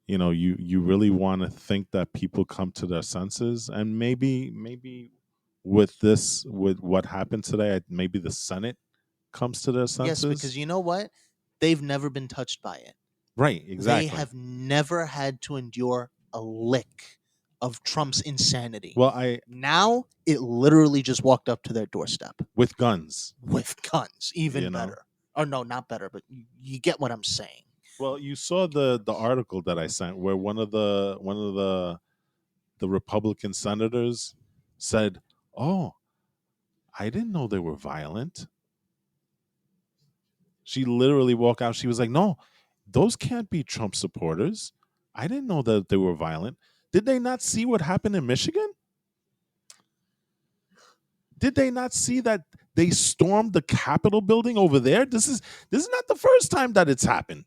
You really want to think that people come to their senses, and maybe with what happened today, maybe the Senate comes to their Yes, because senses. you know what? They've never been touched by it. Right, They exactly. have never had to endure a lick of Trump's insanity. Well, I Now it literally just walked up to their doorstep with guns, with guns, even you know. better. Or no, not better, but you get what I'm saying. Well, you saw the article that I sent where one of the Republican senators said, "Oh, I didn't know they were violent." She literally walked out. She was like, "No, those can't be Trump supporters. I didn't know that they were violent. Did they not see what happened in Michigan? Did they not see that they stormed the Capitol building over there? This is not the first time that it's happened.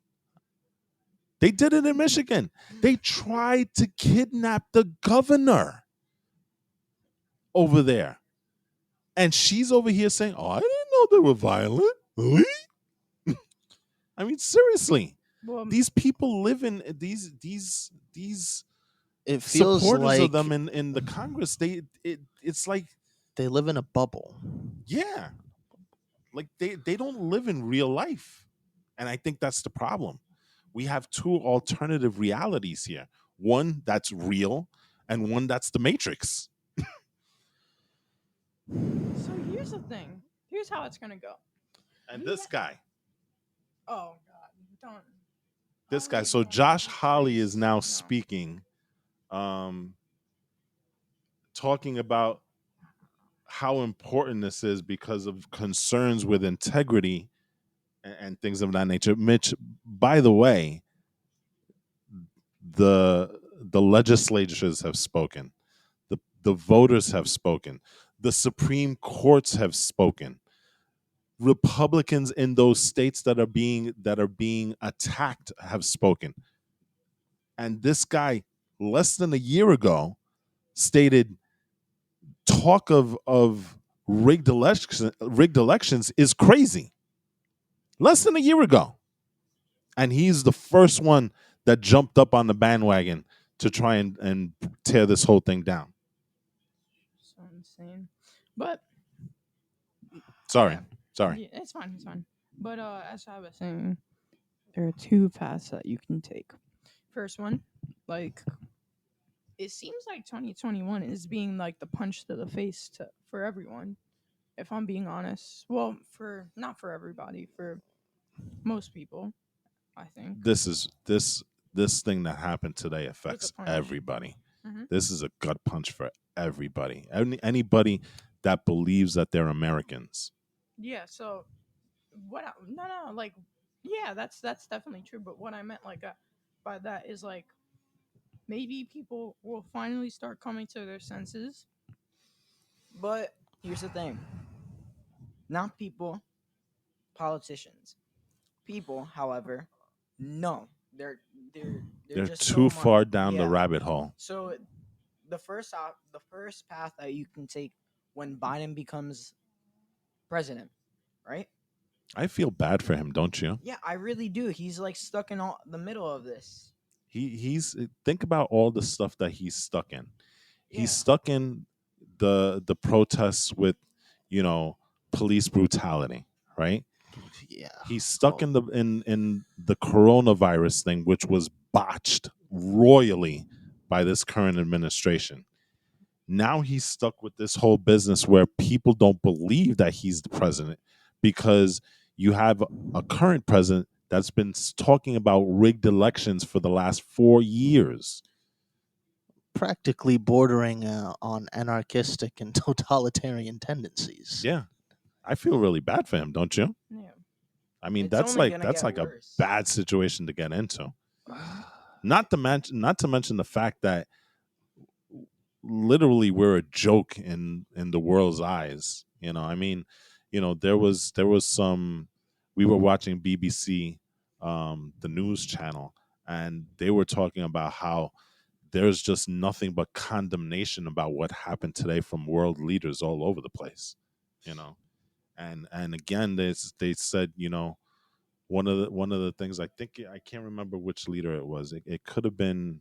They did it in Michigan. They tried to kidnap the governor over there. And she's over here saying, "Oh, I didn't know they were violent." Really? I mean, seriously. Well, These people live in these It feels supporters of them like in the Congress. It's like, they live in a bubble. yeah, like they don't live in real life. And I think that's the problem. We have two alternative realities here. One that's real and one that's the Matrix. so here's the thing. Here's how it's gonna go. And We this ha- guy, oh God, don't. this I'm not guy. even So going into Josh his Hawley is race. now No. speaking, um, talking about how important this is because of concerns with integrity and things of that nature. Mitch, by the way, the legislatures have spoken, the voters have spoken, the Supreme Courts have spoken. Republicans in those states that are being attacked have spoken. And this guy, less than a year ago, stated talk of rigged elections is crazy. Less than a year ago. And he's the first one that jumped up on the bandwagon to try and tear this whole thing down. So insane. But Sorry. yeah, Sorry. yeah, it's fine. It's fine. But as I was saying, there are two paths that you can take. First one, like it seems like 2021 is being like the punch to the face for everyone. If I'm being honest, well, for not for everybody, for most people, I think This thing that happened today it's a affects punch. everybody. Hmm. This is a gut punch for everybody. Anybody that believes that they're Americans. Yeah. So no, no, like, yeah, that's definitely true. But what I meant, like, by that is like maybe people will finally start coming to their senses. But here's the thing: not people, politicians. People, however, no, they're They're just so too much. far down the Yeah. rabbit hole. So the first path that you can take when Biden becomes president, right? I feel bad for him, don't you? Yeah, I really do. He's like stuck in all the middle of this. He's think about all the stuff that he's stuck in. He's Yeah. stuck in the protests with, you know, police brutality, right? Yeah. He's stuck Oh, in the coronavirus thing, which was botched royally by this current administration. Now he's stuck with this whole business where people don't believe that he's the president because you have a current president that's been talking about rigged elections for the last 4 years. practically bordering on anarchistic and totalitarian tendencies. Yeah, I feel really bad for him, don't you? Yeah. I mean, It's that's only like gonna get a worse. bad situation to get into. Mhm. Not to mention the fact that literally we're a joke in the world's eyes. You know, I mean, you know, there was some, we were watching BBC, the news channel, and they were talking about how there's just nothing but condemnation about what happened today from world leaders all over the place. You know, and again, they said, you know, one of the things, I think, I can't remember which leader it was. It could have been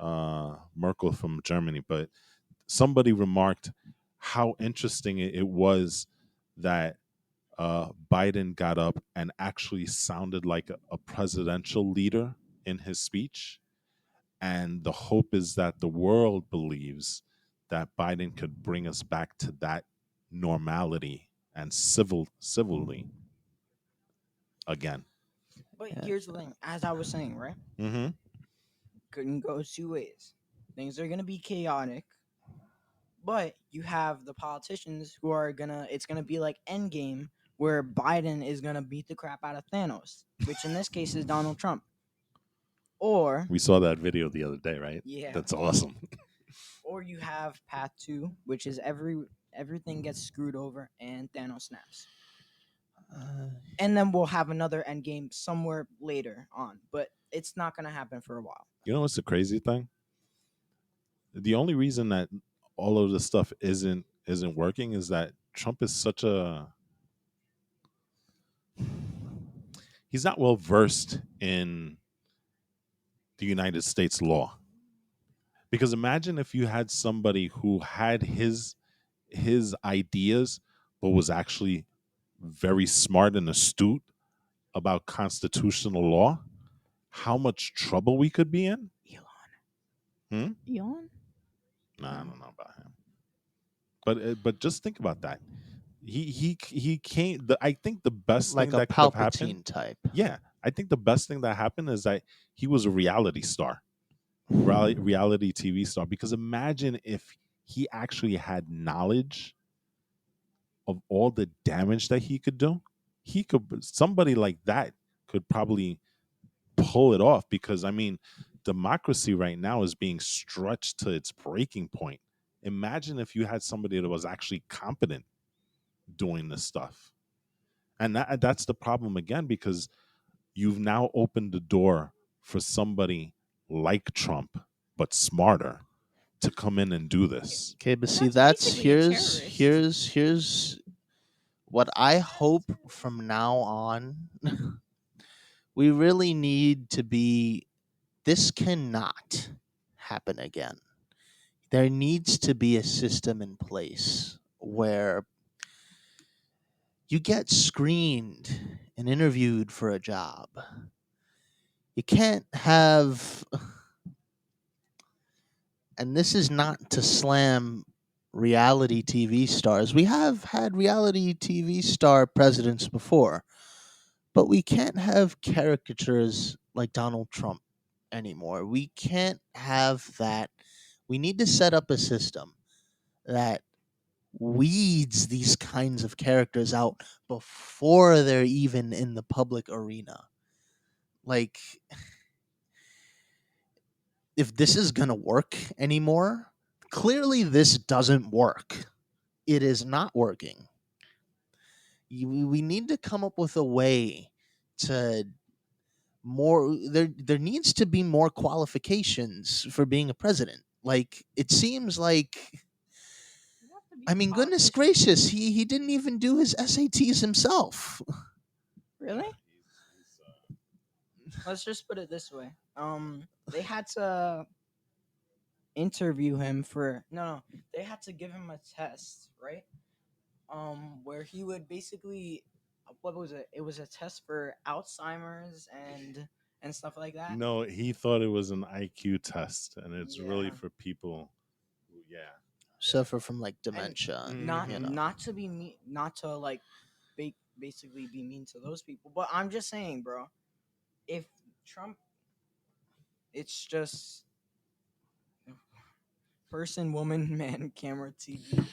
Merkel from Germany, but somebody remarked how interesting it was that Biden got up and actually sounded like a presidential leader in his speech. And the hope is that the world believes that Biden could bring us back to that normality and civilly again. But Yeah. here's the thing: as I was saying, right? Mm-hmm. Couldn't go two ways. Things are gonna be chaotic, but you have the politicians who are gonna. It's gonna be like Endgame, where Biden is gonna beat the crap out of Thanos, which in this case is Donald Trump. Or We saw that video the other day, right? yeah, That's awesome. or you have Path Two, which is everything gets screwed over and Thanos snaps. Uh, And then we'll have another end game somewhere later on, but it's not going to happen for a while. You know what's the crazy thing? The only reason that all of this stuff isn't working is that Trump is such a, he's not well versed in the United States law. Because imagine if you had somebody who had his ideas but was actually very smart and astute about constitutional law, how much trouble we could be in. Hmm? Elon? Nah, I No. don't know about him. But just think about that. He came. I think the best like thing a that could have happened. Palpatine type. Yeah, I think the best thing that happened is that he was a reality star, reality TV star. Because imagine if he actually had knowledge of all the damage that he could do. He could, somebody like that could probably pull it off. Because I mean, democracy right now is being stretched to its breaking point. Imagine if you had somebody that was actually competent doing this stuff. And that's the problem again, because you've now opened the door for somebody like Trump, but smarter, to come in and do this. Okay, but And see, that's that's basically a terrorist. here's what I hope from now on. We really need to be. This cannot happen again. There needs to be a system in place where you get screened and interviewed for a job. You can't have, and this is not to slam reality TV stars. We have had reality TV star presidents before, but we can't have caricatures like Donald Trump anymore. We can't have that. We need to set up a system that weeds these kinds of characters out before they're even in the public arena. Like, if this is going to work anymore, clearly this doesn't work. It is not working. We need to come up with a way to more there needs to be more qualifications for being a president. Like, it seems like, You have to be I a mean, goodness politician. gracious, he didn't even do his SATs himself. Really? Let's just put it this way. They had to interview him for no, they had to give him a test, right? Where he would basically, what was it? It was a test for Alzheimer's and stuff like that. No, he thought it was an IQ test, and it's really Yeah. for people who, Suffer from like And dementia, not you know. not to be mean, not to like basically be mean to those people, but I'm just saying, bro. If Trump, it's just person, woman, man, camera, TV.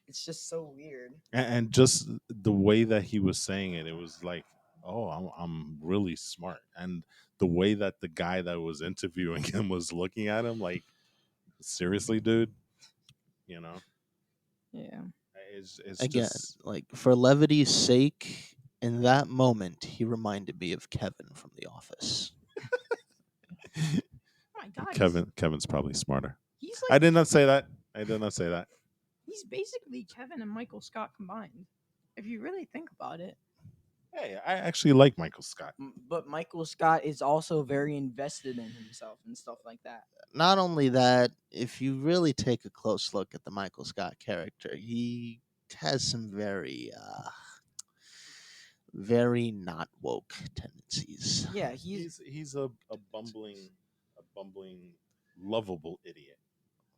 It's just so weird. and just the way that he was saying it, it was like, oh, I'm really smart, and the way that the guy that was interviewing him was looking at him, like, seriously, dude, you know, Yeah. it's Again, just like, for levity's sake, in that moment he reminded me of Kevin from The Office. Oh my God. Kevin's probably smarter. He's I like did not say that. I did not say that. he's basically Kevin and Michael Scott combined. If you really think about it. Hey, I actually like Michael Scott. But Michael Scott is also very invested in himself and stuff like that. Not only that, if you really take a close look at the Michael Scott character, he has some very not woke tendencies. Yeah, he's He's a bumbling, lovable idiot.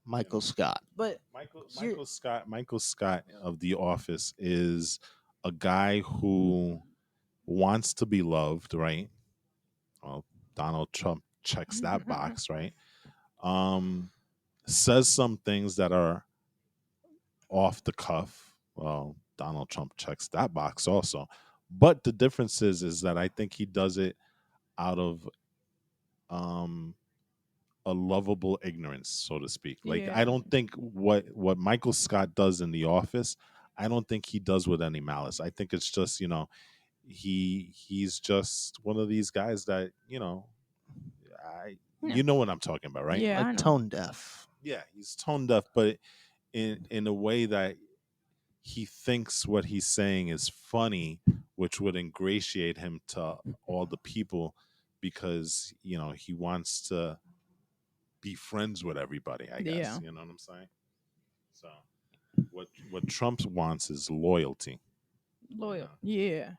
Michael know. Scott. but here Michael Scott of The Office is a guy who wants to be loved, right? Well, Donald Trump checks that box, right? Um, says some things that are off the cuff. Well, Donald Trump checks that box also. But the difference is that I think he does it out of um a lovable ignorance, so to speak. Like, I Yeah. don't think what Michael Scott does in The Office, I don't think he does with any malice. I think it's just, he's just one of these guys that, Yeah. you know what I'm talking about, right? Yeah, I Like, know. tone deaf. Yeah, he's tone deaf, but in a way that he thinks what he's saying is funny, which would ingratiate him to all the people because, he wants to be friends with everybody, I guess. Yeah. You know what I'm saying? So what Trump wants is loyalty. Loyal. Yeah.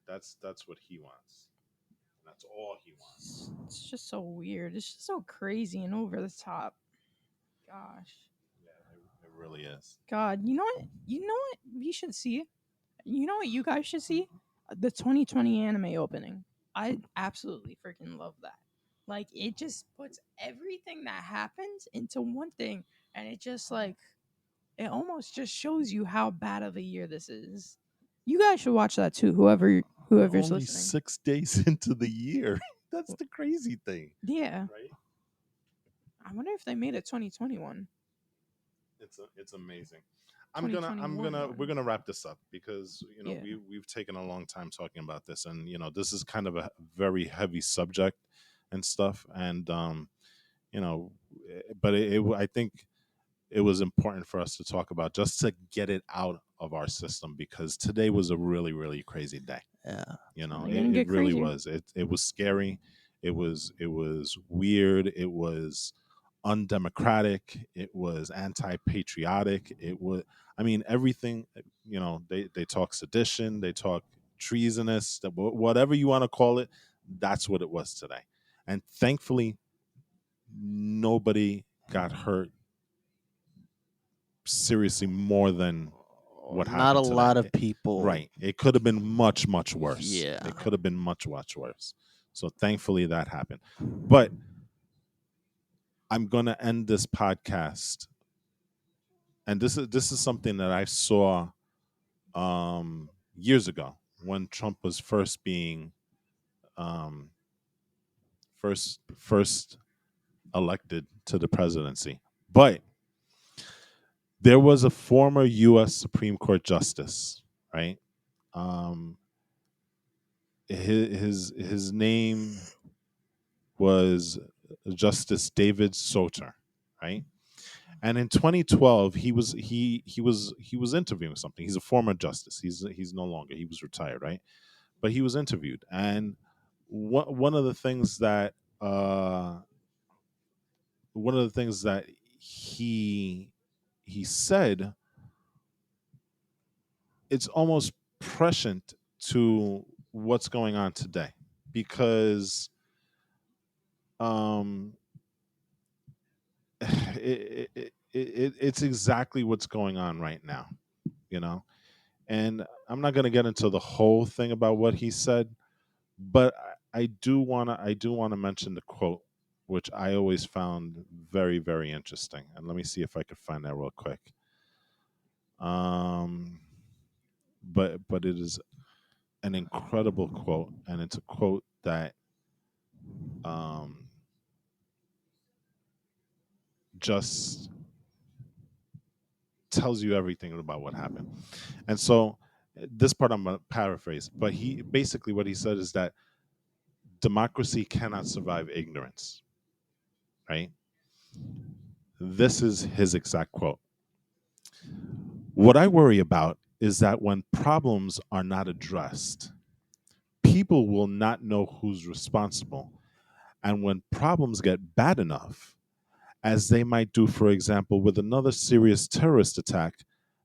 That's what he wants. That's all he wants. It's just so weird. It's just so crazy and over the top. Gosh. Yeah, it really is. God, you know what? You know what you should see? You know what you guys should see? The 2020 anime opening. I absolutely freaking love that. Like, it just puts everything that happens into one thing, and it just like it almost just shows you how bad of a year this is. You guys should watch that too. We're Whoever's only listening. 6 days into the year. That's the crazy thing, Yeah. right? I wonder if they made it 2021. It's amazing. We're 2021. gonna wrap this up because Yeah. we've taken a long time talking about this, and this is kind of a very heavy subject and stuff, and but I think it was important for us to talk about just to get it out of our system because today was a really, really crazy day. Yeah. Only gonna It get really crazier. was. It was scary. It was weird. It was undemocratic. It was anti-patriotic. It was, I mean, everything. They talk sedition. They talk treasonous. Whatever you want to call it, that's what it was today. And thankfully, nobody got hurt seriously more than what Not a happened today. lot of people. Right. It could have been much, much worse. Yeah. It could have been much, much worse. So thankfully that happened. But I'm going to end this podcast, and this is something that I saw years ago when Trump was first being um, first elected to the presidency. But there was a former U.S. Supreme Court justice, right? Um, his name was Justice David Souter, right? And in 2012, he was interviewing something. He's a former justice. He's no longer. He was retired, right? But he was interviewed, and one of the things that one of the things that he said, it's almost prescient to what's going on today, because um it's exactly what's going on right now, you know. And I'm not going to get into the whole thing about what he said, but I do want to mention the quote, which I always found very, very interesting. And let me see if I could find that real quick. Um, but it is an incredible quote, and it's a quote that um, just tells you everything about what happened. And so, this part I'm going to paraphrase, but he basically, what he said is that democracy cannot survive ignorance, right? This is his exact quote. What I worry about is that when problems are not addressed, people will not know who's responsible. And when problems get bad enough, as they might do, for example, with another serious terrorist attack,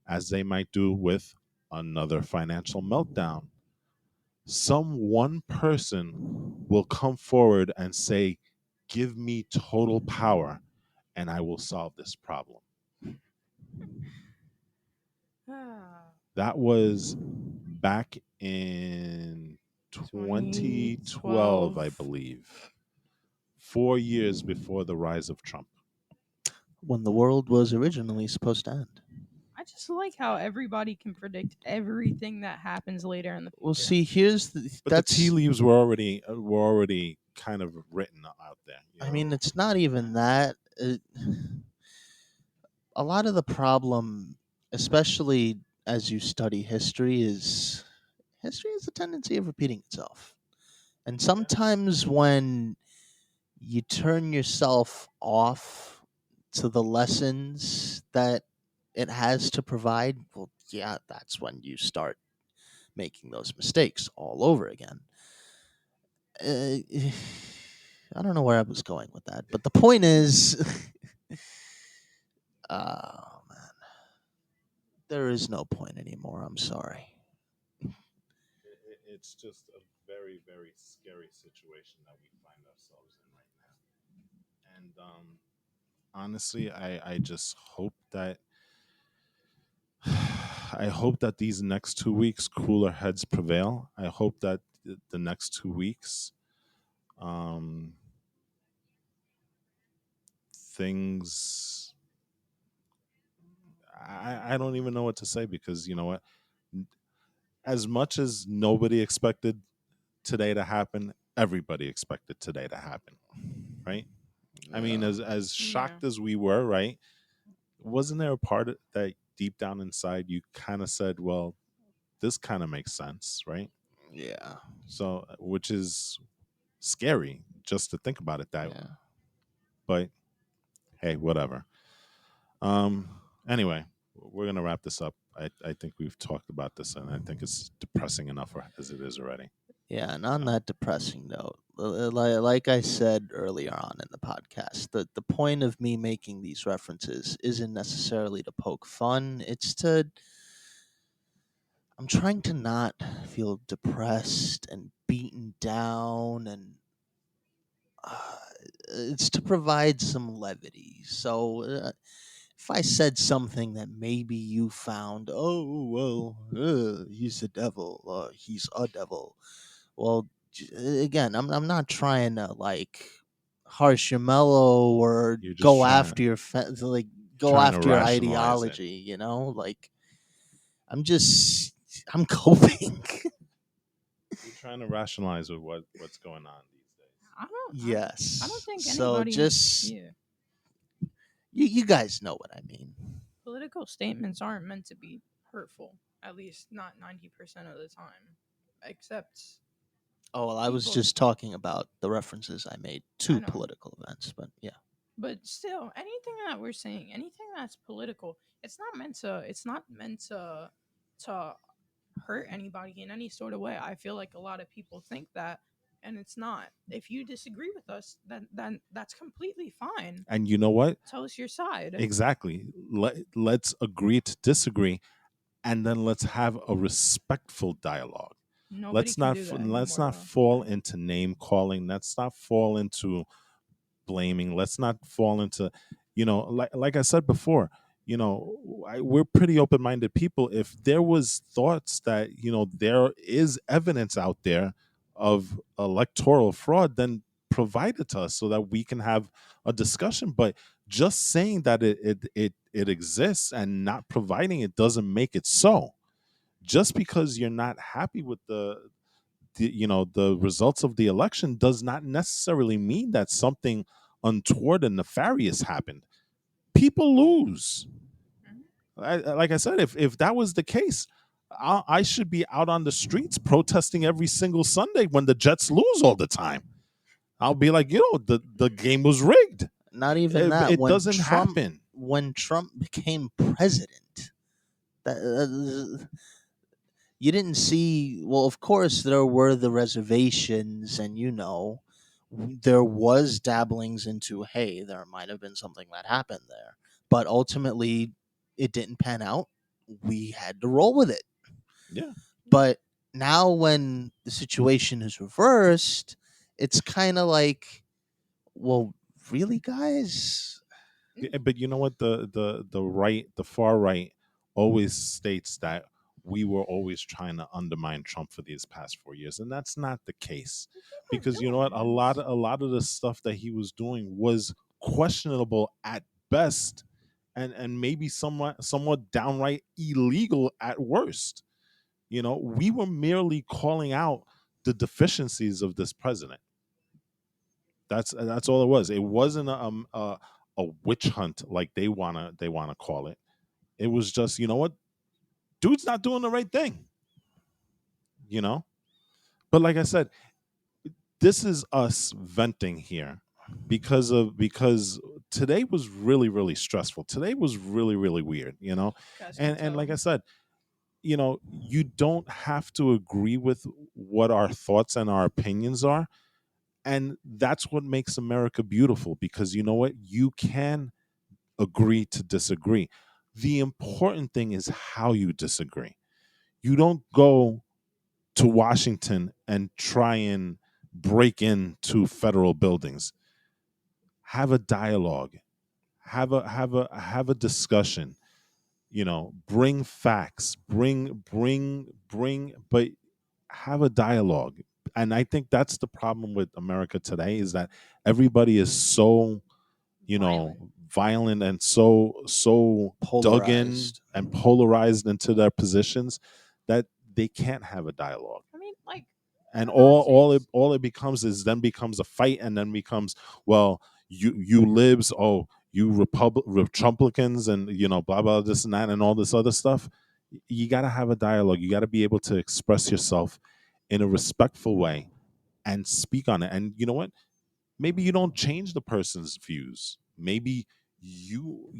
as they might do with another financial meltdown, some one person will come forward and say, "Give me total power, and I will solve this problem." That was back in 2012, I 2012. believe, 4 years before the rise of Trump. When the world was originally supposed to end. I just like how everybody can predict everything that happens later in the Well, future. see, here's But the tea that's. leaves were already kind of written out there. You I know? mean, it's not even that. A lot of the problem, especially as you study history, is history has a tendency of repeating itself. And Yeah. sometimes when you turn yourself off to the lessons that it has to provide, well, yeah, that's when you start making those mistakes all over again. Uh, I don't know where I was going with that, but the point is, oh man, there is no point anymore. I'm sorry. It's just a very, very scary situation that we find ourselves in right now. And honestly, I just hope that I hope that these next 2 weeks cooler heads prevail. I hope that the next 2 weeks um, things. I don't even know what to say, because you know what? As much as nobody expected today to happen, everybody expected today to happen, right? I mean, Yeah. as Yeah. shocked as we were, right? Wasn't there a part that deep down inside you kind of said, "Well, this kind of makes sense," right? Yeah. So, which is scary just to think about it that way. Yeah. But hey, whatever. Um. Anyway, we're gonna wrap this up. I think we've talked about this, and I think it's depressing enough as it is already. Yeah, and on So, that depressing note, like I said earlier on in the podcast, the point of me making these references isn't necessarily to poke fun. It's to I'm trying to not feel depressed and beaten down, and uh, it's to provide some levity. So if I said something that maybe you found, oh well, he's a devil, he's a devil. Well, again, I'm not trying to like harsh your mellow or You're just go after your like go trying to after your rationalize it. ideology, you know? Like I'm coping. You're trying to rationalize with what's going on these days. I don't Yes. think So anybody. just Yeah, you guys know what I mean. political statements aren't meant to be hurtful. At least not 90% of the time, except Oh, well, I was people. just talking about the references I made I to know, political events, but yeah. but still, anything that we're saying, anything that's political, it's not meant to. It's not meant to hurt anybody in any sort of way. I feel like a lot of people think that, and it's not. If you disagree with us, then that's completely fine. And you know what? Tell us your side. Exactly. Let's agree to disagree, and then let's have a respectful dialogue. Nobody Let's can not do that let's anymore, not though. fall into name calling. Let's not fall into blaming. Let's not fall into, like I said before, we're pretty open minded people. If there was thoughts that there is evidence out there of electoral fraud, then provide it to us so that we can have a discussion. But just saying that it exists and not providing it doesn't make it so. Just because you're not happy with the results of the election does not necessarily mean that something untoward and nefarious happened. People lose. Mhm. Like I said, if that was the case, I should be out on the streets protesting every single Sunday when the Jets lose all the time. I'll be like, the game was rigged. Not even that. It doesn't happen. When Trump became president, that, you didn't see. Well, of course there were the reservations, and there was dabblings into, hey, there might have been something that happened there, but ultimately it didn't pan out. We had to roll with it. Yeah. But now when the situation is reversed, it's kind of like, well, really, guys? But you know what, the far right always states that we were always trying to undermine Trump for these past 4 years, and that's not the case. I think Because you know we're what, doing is a lot of the stuff that he was doing was questionable at best, and maybe somewhat downright illegal at worst. We were merely calling out the deficiencies of this president. That's all it was. It wasn't a witch hunt like they wanna call it. It was just, what, dude's not doing the right thing. You know. But like I said, this is us venting here because today was really really stressful. Today was really really weird. guys can And like tell. I said, you don't have to agree with what our thoughts and our opinions are, and that's what makes America beautiful, because you know what, you can agree to disagree. The important thing is how you disagree. You don't go to Washington and try and break into federal buildings. Have a dialogue. Have a discussion. Bring facts. Bring, but have a dialogue. And I think that's the problem with America today, is that everybody is so Violent. violent and so dug in Polarized. and polarized into their positions that they can't have a dialogue. I mean, like, And for God's sakes. all it becomes a fight, and then becomes, well, you libs, oh, you Republicans, and blah blah this and that and all this other stuff. You got to have a dialogue. You got to be able to express yourself in a respectful way and speak on it. And you know what, maybe you don't change the person's views. Maybe you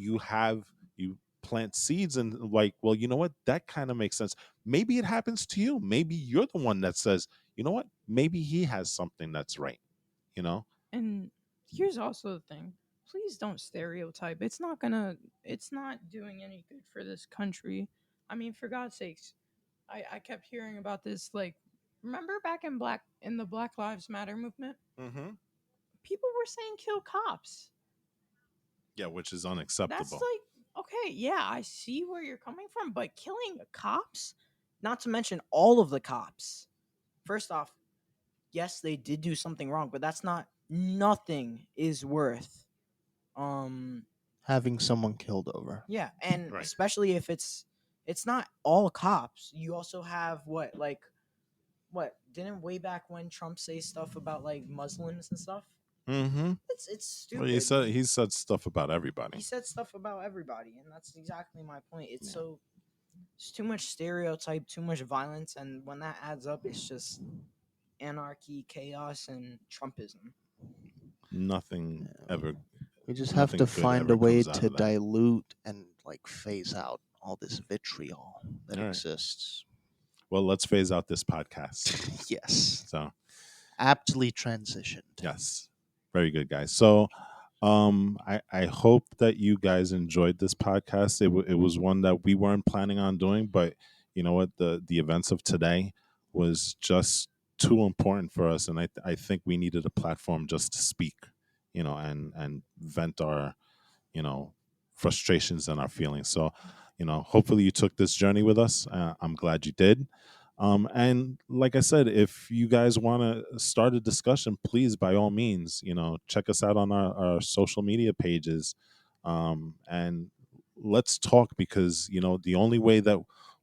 plant seeds and, like, well, you know what, that kind of makes sense. Maybe it happens to you. Maybe you're the one that says, you know what, maybe he has something that's right. you know And here's also the thing. Please don't stereotype. It's not doing any good for this country. I mean, for God's sakes. I kept hearing about this, like, remember back in the Black Lives Matter movement? hmm People were saying kill cops. yeah, which is That's unacceptable. like, okay, yeah, I see where you're coming from, but killing cops, not to mention all of the cops. First off, yes, they did do something wrong, but that's not nothing is worth Having someone killed over. yeah, and Right. especially if it's not all cops. You also have what didn't way back when Trump say stuff about like Muslims and stuff. Mm-hmm. It's stupid. Well, he said stuff about everybody. He said stuff about everybody, and that's exactly my point. It's Yeah. it's too much stereotype, too much violence, and when that adds up, it's just anarchy, chaos, and Trumpism. Nothing Yeah, ever, we just have nothing to good find a ever way comes out to of that. dilute and like phase out all this vitriol that All right. exists. Well, let's phase out this podcast. Yes. So, Aptly transitioned. yes. Very good, guys. So, I hope that you guys enjoyed this podcast. It was one that we weren't planning on doing, but you know what, the events of today was just too important for us, and I think we needed a platform just to speak, and vent our, you know frustrations and our feelings. So, hopefully you took this journey with us. I'm glad you did. And like I said, if you guys want to start a discussion, please, by all means, check us out on our social media pages, and let's talk, because the only way that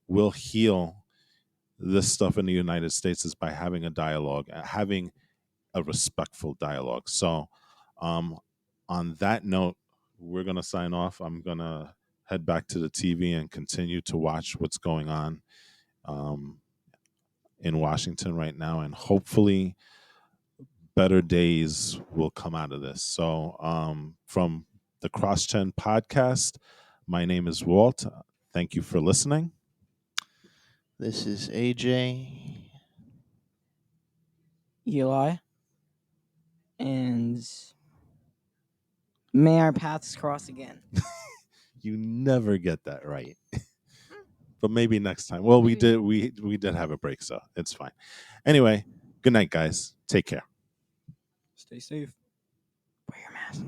we'll heal this stuff in the United States is by having a dialogue, having a respectful dialogue. So, um, on that note, we're going to sign off. I'm going to head back to the TV and continue to watch what's going on, um, in Washington right now. And hopefully, better days will come out of this. So, from the CrossGen podcast, my name is Walt. Thank you for listening. This is AJ. Eli, and may our paths cross again. You never get that right. But maybe next time. Well, Maybe. we did have a break, so it's fine. Anyway, good night, guys. Take care. Stay safe. Wear your mask.